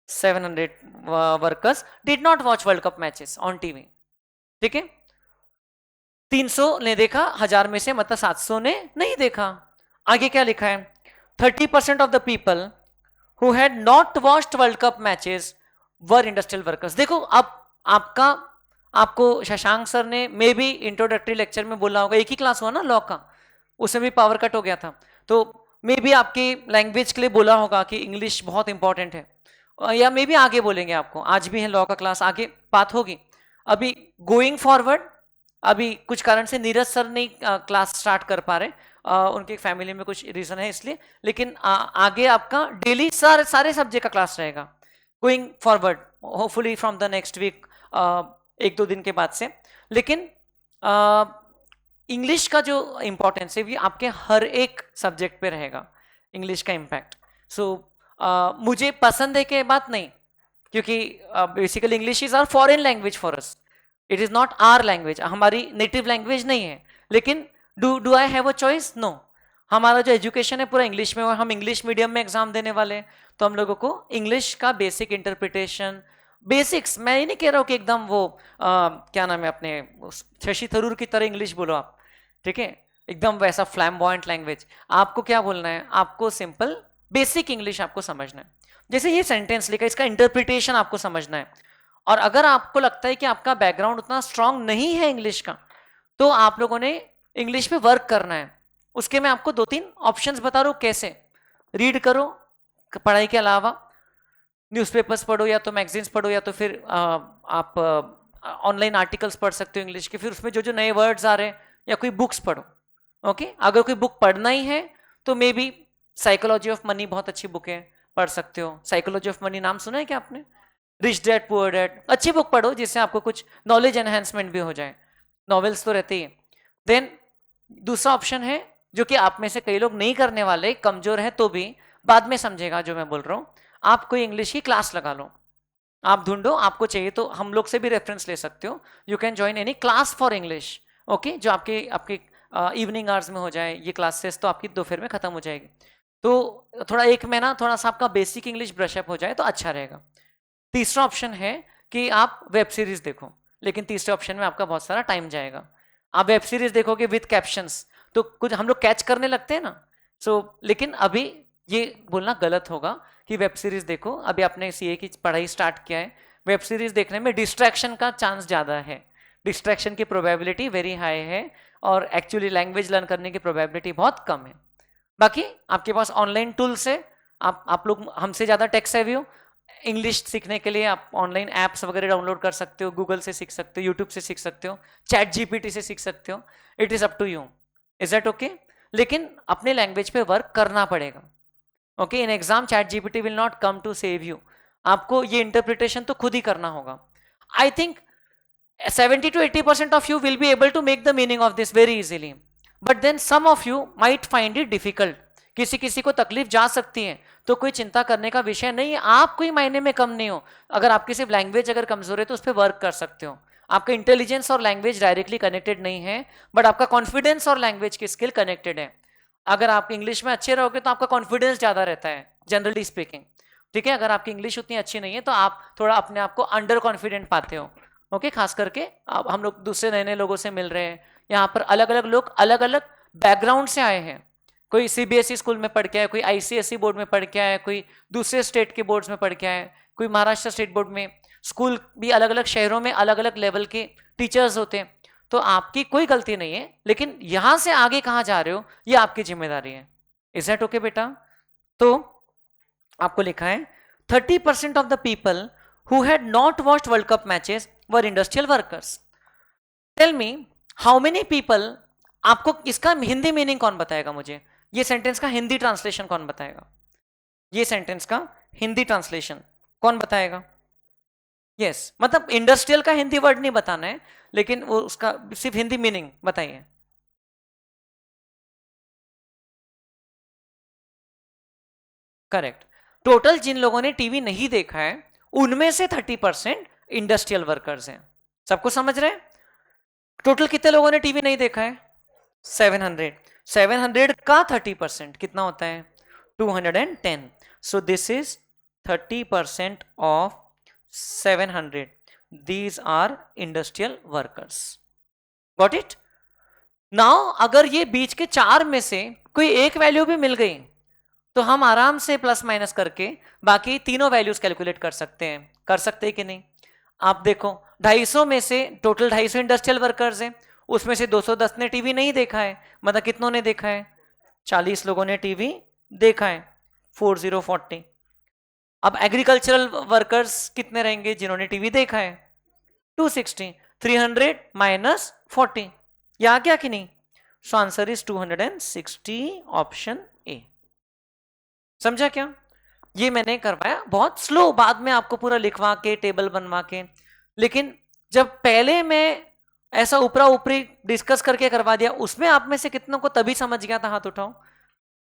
700 workers did not watch world cup matches on TV, ठीक है। 300 ने देखा 1000 में से, मतलब 700 ने नहीं देखा। आगे क्या लिखा है? 30% of the people who had not watched world cup matches were industrial workers. देखो, अब आपको शशांक सर ने मे बी इंट्रोडक्टरी लेक्चर में बोला होगा, एक ही क्लास हुआ ना लॉ का, उसमें भी पावर कट हो गया था, तो मे बी आपकी लैंग्वेज के लिए बोला होगा कि इंग्लिश बहुत इंपॉर्टेंट है, या मे बी आगे बोलेंगे आपको, आज भी है लॉ का क्लास, आगे बात होगी। अभी गोइंग फॉरवर्ड, अभी कुछ कारण से नीरज सर नहीं क्लास स्टार्ट कर पा रहे, उनके फैमिली में कुछ रीजन है इसलिए, लेकिन आगे आपका डेली सारे सब्जेक्ट का क्लास रहेगा going forward, hopefully from the next week, 1-2 दिन के बाद से। लेकिन इंग्लिश का जो इंपॉर्टेंस है, ये आपके हर एक सब्जेक्ट पे रहेगा, इंग्लिश का इम्पैक्ट। सो मुझे पसंद है कि बात नहीं, क्योंकि basically English is our foreign language for us, it is not our language, हमारी नेटिव लैंग्वेज नहीं है। लेकिन do I have a choice? No. हमारा जो एजुकेशन है पूरा इंग्लिश में, और हम इंग्लिश मीडियम में एग्जाम देने वाले हैं, तो हम लोगों को इंग्लिश का बेसिक इंटरप्रिटेशन, बेसिक्स, मैं ये नहीं कह रहा हूँ कि एकदम वो क्या नाम है अपने शशि थरूर की तरह इंग्लिश बोलो आप, ठीक है, एकदम वैसा फ्लैम्बॉयंट लैंग्वेज। आपको क्या बोलना है, आपको सिंपल बेसिक इंग्लिश आपको समझना है। जैसे ये सेंटेंस लिखा, इसका इंटरप्रिटेशन आपको समझना है। और अगर आपको लगता है कि आपका बैकग्राउंड उतना स्ट्रांग नहीं है इंग्लिश का, तो आप लोगों ने इंग्लिश पे वर्क करना है। उसके मैं आपको 2-3 ऑप्शंस बता रहा हूं कैसे। रीड करो पढ़ाई के अलावा, न्यूज़पेपर्स पढ़ो या तो मैगजीन्स पढ़ो, या तो फिर आप ऑनलाइन आर्टिकल्स पढ़ सकते हो इंग्लिश के, फिर उसमें जो जो नए वर्ड्स आ रहे हैं, या कोई बुक्स पढ़ो। ओके, अगर कोई बुक पढ़ना ही है तो may be psychology of money बहुत अच्छी बुक है, पढ़ सकते हो। साइकोलॉजी ऑफ मनी नाम सुना है क्या आपने? रिच डैड पुअर डैड, अच्छी बुक पढ़ो जिससे आपको कुछ नॉलेज एनहेंसमेंट भी हो जाए। नॉवेल्स तो रहते ही। देन दूसरा ऑप्शन है जो कि आप में से कई लोग नहीं करने वाले, कमजोर है तो भी बाद में समझेगा जो मैं बोल रहा हूं, आप कोई इंग्लिश की क्लास लगा लो। आप ढूंढो, आपको चाहिए तो हम लोग से भी रेफरेंस ले सकते हो। You can join any class for English, okay, जो आपके आपके इवनिंग आवर्स में हो जाए। ये क्लासेस तो आपकी दोपहर में खत्म हो जाएगी, तो थोड़ा एक महीना थोड़ा सा आपका बेसिक इंग्लिश ब्रशअप हो जाए तो अच्छा रहेगा। तीसरा ऑप्शन है कि आप वेब सीरीज देखो, लेकिन तीसरे ऑप्शन में आपका बहुत सारा टाइम जाएगा। आप वेब सीरीज देखोगे विथ कैप्शंस, तो कुछ हम लोग कैच करने लगते हैं ना। लेकिन अभी ये बोलना गलत होगा कि वेब सीरीज देखो। अभी आपने सीए की पढ़ाई स्टार्ट किया है, वेब सीरीज देखने में डिस्ट्रैक्शन का चांस ज़्यादा है, डिस्ट्रैक्शन की प्रोबेबिलिटी वेरी हाई है, और एक्चुअली लैंग्वेज लर्न करने की प्रोबेबिलिटी बहुत कम है। बाकी आपके पास ऑनलाइन टूल्स है, आप लोग हमसे ज़्यादा टेक सेवी हो। इंग्लिश सीखने के लिए आप ऑनलाइन ऐप्स वगैरह डाउनलोड कर सकते हो, गूगल से सीख सकते हो, यूट्यूब से सीख सकते हो, चैट जीपीटी से सीख सकते हो। It is up to you, is that okay? लेकिन अपने लैंग्वेज पे वर्क करना पड़ेगा। Okay, in exam ChatGPT will not come to save you, आपको ये इंटरप्रिटेशन तो खुद ही करना होगा। I think 70-80% of you will be able to make the meaning of this very easily, but then some of you might find it difficult. किसी किसी को तकलीफ जा सकती है, तो कोई चिंता करने का विषय नहीं है। आप कोई मायने में कम नहीं हो। अगर आपकी सिर्फ लैंग्वेज अगर कमजोर है तो उस पर वर्क कर सकते हो। आपका इंटेलिजेंस और लैंग्वेज डायरेक्टली कनेक्टेड नहीं है, बट आपका कॉन्फिडेंस और लैंग्वेज की स्किल कनेक्टेड है। अगर आप इंग्लिश में अच्छे रहोगे तो आपका कॉन्फिडेंस ज्यादा रहता है, जनरली स्पीकिंग, ठीक है। अगर आपकी इंग्लिश उतनी अच्छी नहीं है तो आप थोड़ा अपने आप को अंडर कॉन्फिडेंट पाते हो। ओके, खास करके अब हम लोग दूसरे नए नए लोगों से मिल रहे हैं, यहाँ पर अलग अलग लोग अलग अलग बैकग्राउंड से आए हैं। कोई सीबीएसई स्कूल में पढ़ के आया, कोई आईसीएसई बोर्ड में पढ़ के आया, कोई दूसरे स्टेट के बोर्ड्स में पढ़ के आया, कोई महाराष्ट्र स्टेट बोर्ड में। स्कूल भी अलग अलग शहरों में अलग अलग लेवल के टीचर्स होते हैं, तो आपकी कोई गलती नहीं है, लेकिन यहां से आगे कहाँ जा रहे हो ये आपकी जिम्मेदारी है। इज दैट ओके बेटा? तो आपको लिखा है 30% of the people who had not watched World Cup matches were industrial workers. Tell me, how many people, आपको इसका हिंदी मीनिंग कौन बताएगा मुझे? ये सेंटेंस का हिंदी ट्रांसलेशन कौन बताएगा? ये सेंटेंस का हिंदी ट्रांसलेशन कौन बताएगा? यस, मतलब इंडस्ट्रियल का हिंदी वर्ड नहीं बताना है, लेकिन वो उसका सिर्फ हिंदी मीनिंग बताइए। करेक्ट। टोटल जिन लोगों ने टीवी नहीं देखा है उनमें से 30% इंडस्ट्रियल वर्कर्स हैं। सबको समझ रहे हैं? टोटल कितने लोगों ने टीवी नहीं देखा है? 700। 700 का 30% कितना होता है? 210। So this is 30% of 700। These are industrial workers. Got it? Now अगर ये बीच के 4 में से कोई एक वैल्यू भी मिल गई तो हम आराम से प्लस माइनस करके बाकी तीनों वैल्यूज कैलकुलेट कर सकते हैं। कर सकते हैं कि नहीं? आप देखो, 250 में से टोटल 250 इंडस्ट्रियल वर्कर्स हैं, उसमें से 210 ने टीवी नहीं देखा है, मतलब कितनों ने देखा है? 40 लोगों ने टीवी देखा है, 4040। अब एग्रीकल्चरल वर्कर्स कितने रहेंगे जिन्होंने टीवी देखा है? 260। 300 माइनस 40, ये आ गया कि नहीं? So answer is 260, option A. समझा क्या? ये मैंने करवाया बहुत स्लो, बाद में आपको पूरा लिखवा के टेबल बनवा के, लेकिन जब पहले मैं ऐसा ऊपरा ऊपरी डिस्कस करके करवा दिया, उसमें आप में से कितनों को तभी समझ गया था? हाथ उठाओ।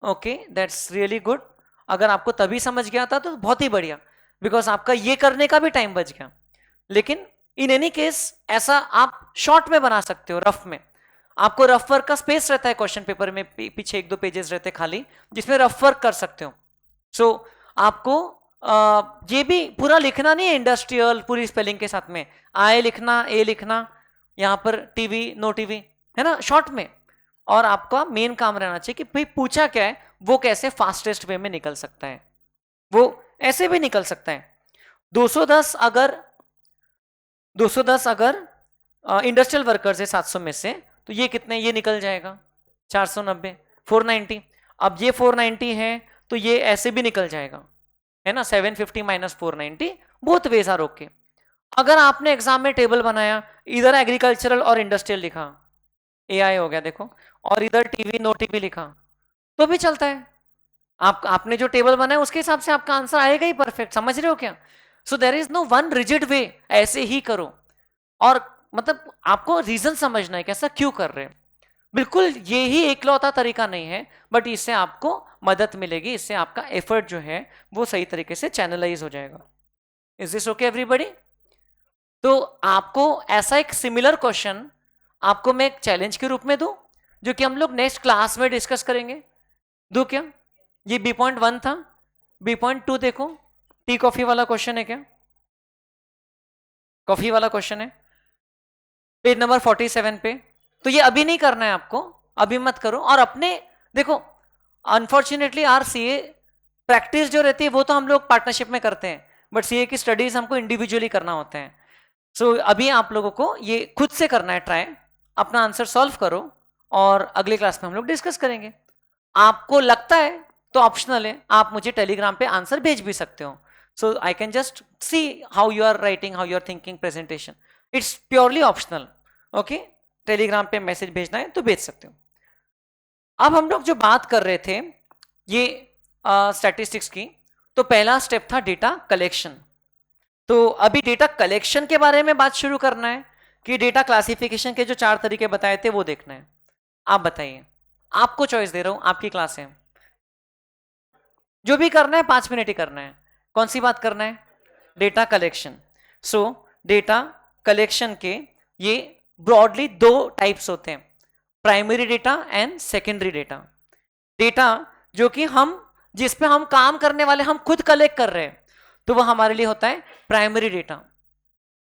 Okay, that's really good. अगर आपको तभी समझ गया था तो बहुत ही बढ़िया, बिकॉज आपका ये करने का भी टाइम बच गया। लेकिन इन एनी केस ऐसा आप शॉर्ट में बना सकते हो, रफ में। आपको रफ वर्क का स्पेस रहता है क्वेश्चन पेपर में, पीछे 1-2 पेजेस रहते हैं खाली, जिसमें रफ वर्क कर सकते हो। सो आपको ये भी पूरा लिखना नहीं है इंडस्ट्रियल पूरी स्पेलिंग के साथ में, आए लिखना, ए लिखना, यहां पर टीवी, नो टीवी, है ना, शॉर्ट में। और आपका मेन काम रहना चाहिए कि भाई पूछा क्या है, वो कैसे फास्टेस्ट वे में निकल सकता है, वो ऐसे भी निकल सकता है। 210 अगर इंडस्ट्रियल वर्कर्स है 700 में से, तो ये कितने, ये निकल जाएगा 490, 490। अब ये 490 है तो ये ऐसे भी निकल जाएगा, है ना, 750 minus 490, both wage are okay. अगर आपने एग्जाम में टेबल बनाया, इधर एग्रीकल्चरल और इंडस्ट्रियल लिखा, एआई हो गया देखो, और इधर टीवी नो टीवी लिखा, तो भी चलता है। आपने जो टेबल बनाया उसके हिसाब से आपका आंसर आएगा ही परफेक्ट, समझ रहे हो क्या? So there is no one rigid way, ऐसे ही करो। और मतलब आपको रीजन समझना है कि ऐसा क्यों कर रहे हैं। बिल्कुल ये ही एकलौता तरीका नहीं है, बट इससे आपको मदद मिलेगी, इससे आपका एफर्ट जो है वो सही तरीके से चैनलाइज हो जाएगा। Is this okay everybody? तो आपको ऐसा एक सिमिलर क्वेश्चन आपको मैं एक चैलेंज के रूप में दूं, जो कि हम लोग नेक्स्ट क्लास में डिस्कस करेंगे। दूं क्या? ये B.1 था, B.2 देखो, टी कॉफी वाला क्वेश्चन है क्या? कॉफी वाला क्वेश्चन है पेज नंबर 47 पे। तो ये अभी नहीं करना है आपको, अभी मत करो। और अपने देखो, अनफॉर्चुनेटली आर सीए प्रैक्टिस जो रहती है वो तो हम लोग पार्टनरशिप में करते हैं, बट सीए की स्टडीज हमको इंडिविजुअली करना होता है। सो अभी आप लोगों को ये खुद से करना है ट्राई, अपना आंसर सॉल्व करो, और अगली क्लास में हम लोग डिस्कस करेंगे। आपको लगता है तो ऑप्शनल है, आप मुझे टेलीग्राम पे आंसर भेज भी सकते हो। So I can just see how you are writing, how you are thinking presentation, it's purely optional. Okay, Telegram पे मैसेज भेजना है तो भेज सकते हो। अब हम लोग जो बात कर रहे थे ये स्टैटिस्टिक्स की, तो पहला स्टेप था डेटा कलेक्शन। तो अभी डेटा कलेक्शन के बारे में बात शुरू करना है कि डेटा क्लासिफिकेशन के जो 4 तरीके बताए थे वो देखना है। आप बताइए, आपको चॉइस दे रहा हूं, आपकी क्लास है, जो भी करना है 5 मिनट ही करना है। कौन सी बात करना है? Data collection. सो डेटा कलेक्शन के ये ब्रॉडली 2 टाइप्स होते हैं, primary data and secondary data. Data जो कि हम, जिस पे हम काम करने वाले, हम खुद कलेक्ट कर रहे हैं, तो वह हमारे लिए होता है प्राइमरी डेटा।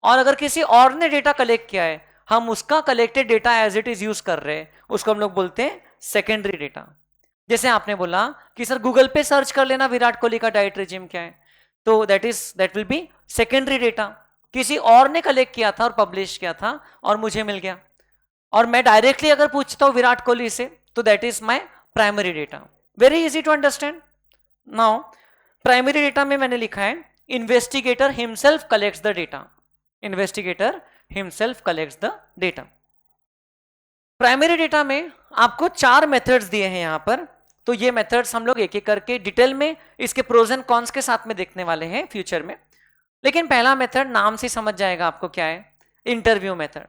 और अगर किसी और ने डेटा कलेक्ट किया है, हम उसका collected data as it is use कर रहे हैं, उसको हम लोग बोलते हैं सेकेंडरी डेटा। जैसे आपने बोला कि सर गूगल पे सर्च कर लेना विराट कोहली का डाइट रिजिम क्या है, तो that will be secondary data. किसी और ने कलेक्ट किया था और पब्लिश किया था और मुझे मिल गया, और मैं डायरेक्टली अगर पूछता हूं विराट कोहली से, तो that is my primary data. Very easy to understand. Now primary data में मैंने लिखा है investigator himself collects the data, investigator himself collects the data. Primary data में आपको 4 मेथड्स दिए हैं यहां पर, तो ये मेथड्स हम लोग एक एक करके डिटेल में इसके प्रोज एंड कॉन्स के साथ में देखने वाले हैं फ्यूचर में। लेकिन पहला मेथड नाम से समझ जाएगा आपको क्या है, इंटरव्यू मेथड,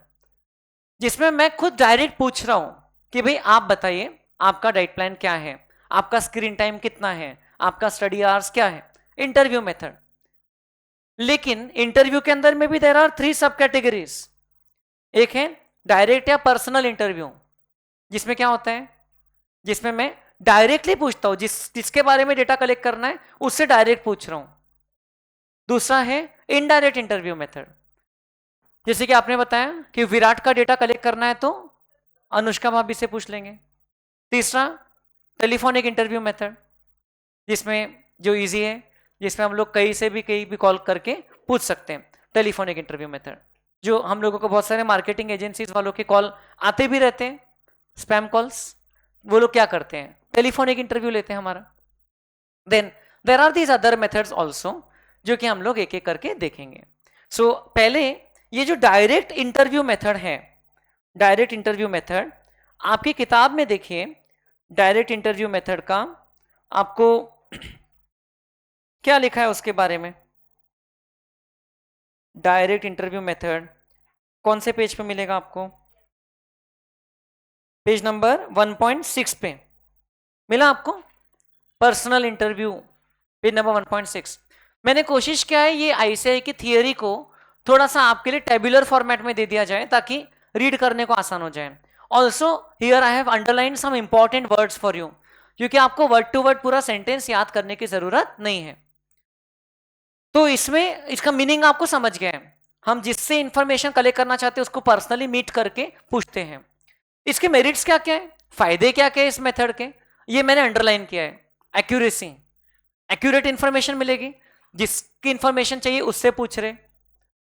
जिसमें मैं खुद डायरेक्ट पूछ रहा हूं कि भाई आप बताइए आपका डाइट प्लान क्या है, आपका स्क्रीन टाइम कितना है, आपका स्टडी आवर्स क्या है, इंटरव्यू मेथड। लेकिन इंटरव्यू के अंदर में भी देयर आर 3 सब कैटेगरीज। एक है डायरेक्ट या पर्सनल इंटरव्यू, जिसमें क्या होता है, जिसमें मैं डायरेक्टली पूछता हूं, जिसके बारे में डेटा कलेक्ट करना है उससे डायरेक्ट पूछ रहा हूं। दूसरा है इनडायरेक्ट इंटरव्यू मेथड, जैसे कि आपने बताया कि विराट का डेटा कलेक्ट करना है तो अनुष्का भाभी से पूछ लेंगे। तीसरा टेलीफोनिक इंटरव्यू मेथड, जिसमें जो इजी है, जिसमें हम लोग कहीं से भी कहीं भी कॉल करके पूछ सकते हैं, टेलीफोनिक इंटरव्यू मेथड। जो हम लोगों को बहुत सारे मार्केटिंग एजेंसीज वालों के कॉल आते भी रहते हैं, स्पैम कॉल्स, वो लोग क्या करते हैं, टेलीफोनिक इंटरव्यू लेते हैं हमारा। Then there are these other methods also, जो कि हम लोग एक एक करके देखेंगे। सो पहले ये जो डायरेक्ट इंटरव्यू मेथड है, डायरेक्ट इंटरव्यू मेथड आपकी किताब में देखिए, डायरेक्ट इंटरव्यू मेथड का आपको क्या लिखा है उसके बारे में। डायरेक्ट इंटरव्यू मेथड कौन से पेज पे मिलेगा आपको? पेज नंबर 1.6 पे मिला आपको, पर्सनल इंटरव्यू, पेज नंबर 1.6। मैंने कोशिश किया है ये आईसीआई की थियरी को थोड़ा सा आपके लिए टेबुलर फॉर्मेट में दे दिया जाए, ताकि रीड करने को आसान हो जाए। Also here I have underline some important words for you, क्योंकि आपको वर्ड टू वर्ड पूरा सेंटेंस याद करने की जरूरत नहीं है। तो इसमें इसका मीनिंग आपको समझ गए हैं। हम जिससे इंफॉर्मेशन कलेक्ट करना चाहते हैं उसको पर्सनली मीट करके पूछते हैं। इसके मेरिट्स क्या क्या है, फायदे क्या क्या है इस मेथड के, ये मैंने अंडरलाइन किया है। एक्यूरेसी, एक्यूरेट इंफॉर्मेशन मिलेगी, जिसकी इंफॉर्मेशन चाहिए उससे पूछ रहे।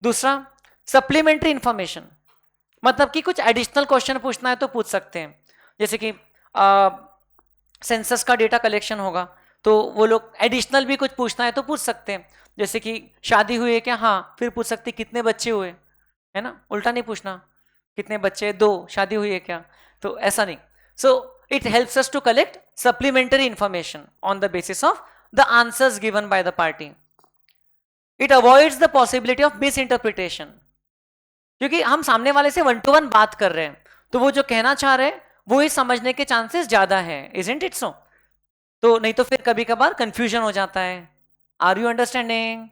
दूसरा सप्लीमेंट्री इंफॉर्मेशन, मतलब कि कुछ एडिशनल क्वेश्चन पूछना है तो पूछ सकते हैं। जैसे कि सेंसस का डेटा कलेक्शन होगा तो वो लोग एडिशनल भी कुछ पूछना है तो पूछ सकते हैं। जैसे कि शादी हुई है क्या, हाँ, फिर पूछ सकते कितने बच्चे हुए, है ना, उल्टा नहीं पूछना कितने बच्चे, 2, शादी हुई है क्या, तो ऐसा नहीं। So it helps us to collect supplementary information on the basis of the answers given by the party. It avoids the possibility of misinterpretation, क्योंकि हम सामने वाले से 1 to 1 बात कर रहे हैं तो वो जो कहना चाह रहे हैं वो ही समझने के चांसेस ज्यादा है, इजंट इट सो? तो नहीं तो फिर कभी कभार कंफ्यूजन हो जाता है। Are you understanding?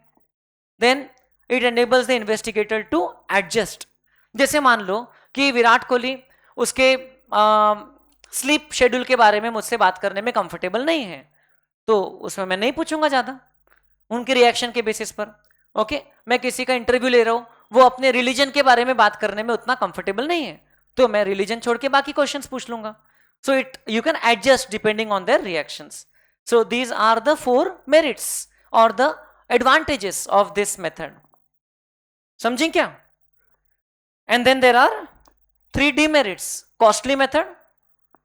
Then it enables the investigator to adjust. जैसे मान लो कि विराट कोहली उसके स्लीप शेड्यूल के बारे में मुझसे बात करने में कंफर्टेबल नहीं है, तो उसमें मैं नहीं पूछूंगा ज्यादा उनके रिएक्शन के बेसिस पर। ओके, मैं किसी का इंटरव्यू ले रहा हूं, वो अपने रिलीजन के बारे में बात करने में उतना कंफर्टेबल नहीं है, तो मैं रिलीजन छोड़ के बाकी क्वेश्चंस पूछ लूंगा। So it you can adjust depending on their reactions. So these are the 4 merits और the advantages of this method. समझें क्या? And then there are 3 demerits. Costly method,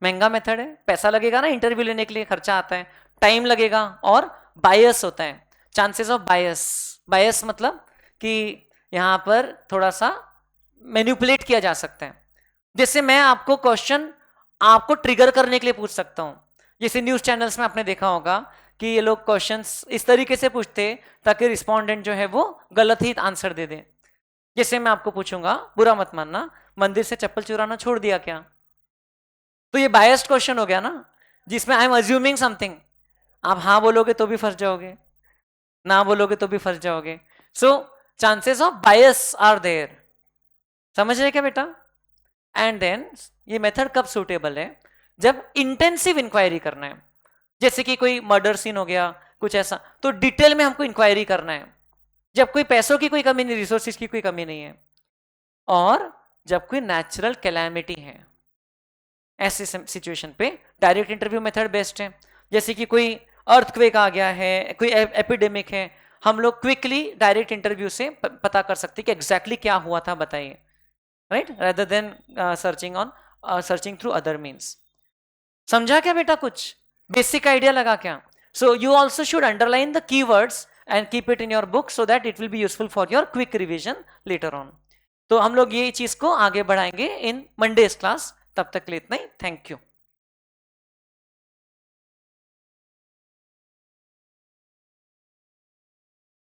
महंगा मेथड है, पैसा लगेगा ना इंटरव्यू लेने के लिए, खर्चा आता है, टाइम लगेगा, और बायस होता है, चांसेस ऑफ बायस। बायस मतलब कि यहां पर थोड़ा सा मैनिपुलेट किया जा सकता है। जैसे मैं आपको क्वेश्चन आपको ट्रिगर करने के लिए पूछ सकता हूं, जैसे न्यूज चैनल्स में आपने देखा होगा कि ये लोग क्वेश्चंस इस तरीके से पूछते ताकि रिस्पोंडेंट जो है वो गलत ही आंसर दे दे। जैसे मैं आपको पूछूंगा, बुरा मत मानना, मंदिर से चप्पल चुराना छोड़ दिया क्या, तो ये बायस्ड क्वेश्चन हो गया ना, जिसमें आई एम अज्यूमिंग समथिंग। आप हाँ बोलोगे तो भी फंस जाओगे, ना बोलोगे तो भी फंस जाओगे। So chances of bias are there. समझ रहे क्या बेटा? एंड देन ये मेथड कब सूटेबल है? जब इंटेंसिव इंक्वायरी करना है, जैसे कि कोई मर्डर सीन हो गया, कुछ ऐसा, तो डिटेल में हमको इंक्वायरी करना है। जब कोई पैसों की कोई कमी नहीं, रिसोर्सेज की कोई कमी नहीं है, और जब कोई नेचुरल कैलामिटी है, ऐसे सिचुएशन पे डायरेक्ट इंटरव्यू मेथड बेस्ट है। जैसे कि कोई अर्थक्वेक आ गया है, कोई एपिडेमिक है, हम लोग क्विकली डायरेक्ट इंटरव्यू से पता कर सकते हैं कि एग्जैक्टली क्या हुआ था, बताइए, right, rather than searching through other means. समझा क्या बेटा? कुछ बेसिक आइडिया लगा क्या? So you also should underline the keywords and keep it in your book so that it will be useful for your quick revision later on. तो हम लोग ये चीज को आगे बढ़ाएंगे इन मंडेज क्लास। तब तक के लिए इतना ही, थैंक यू।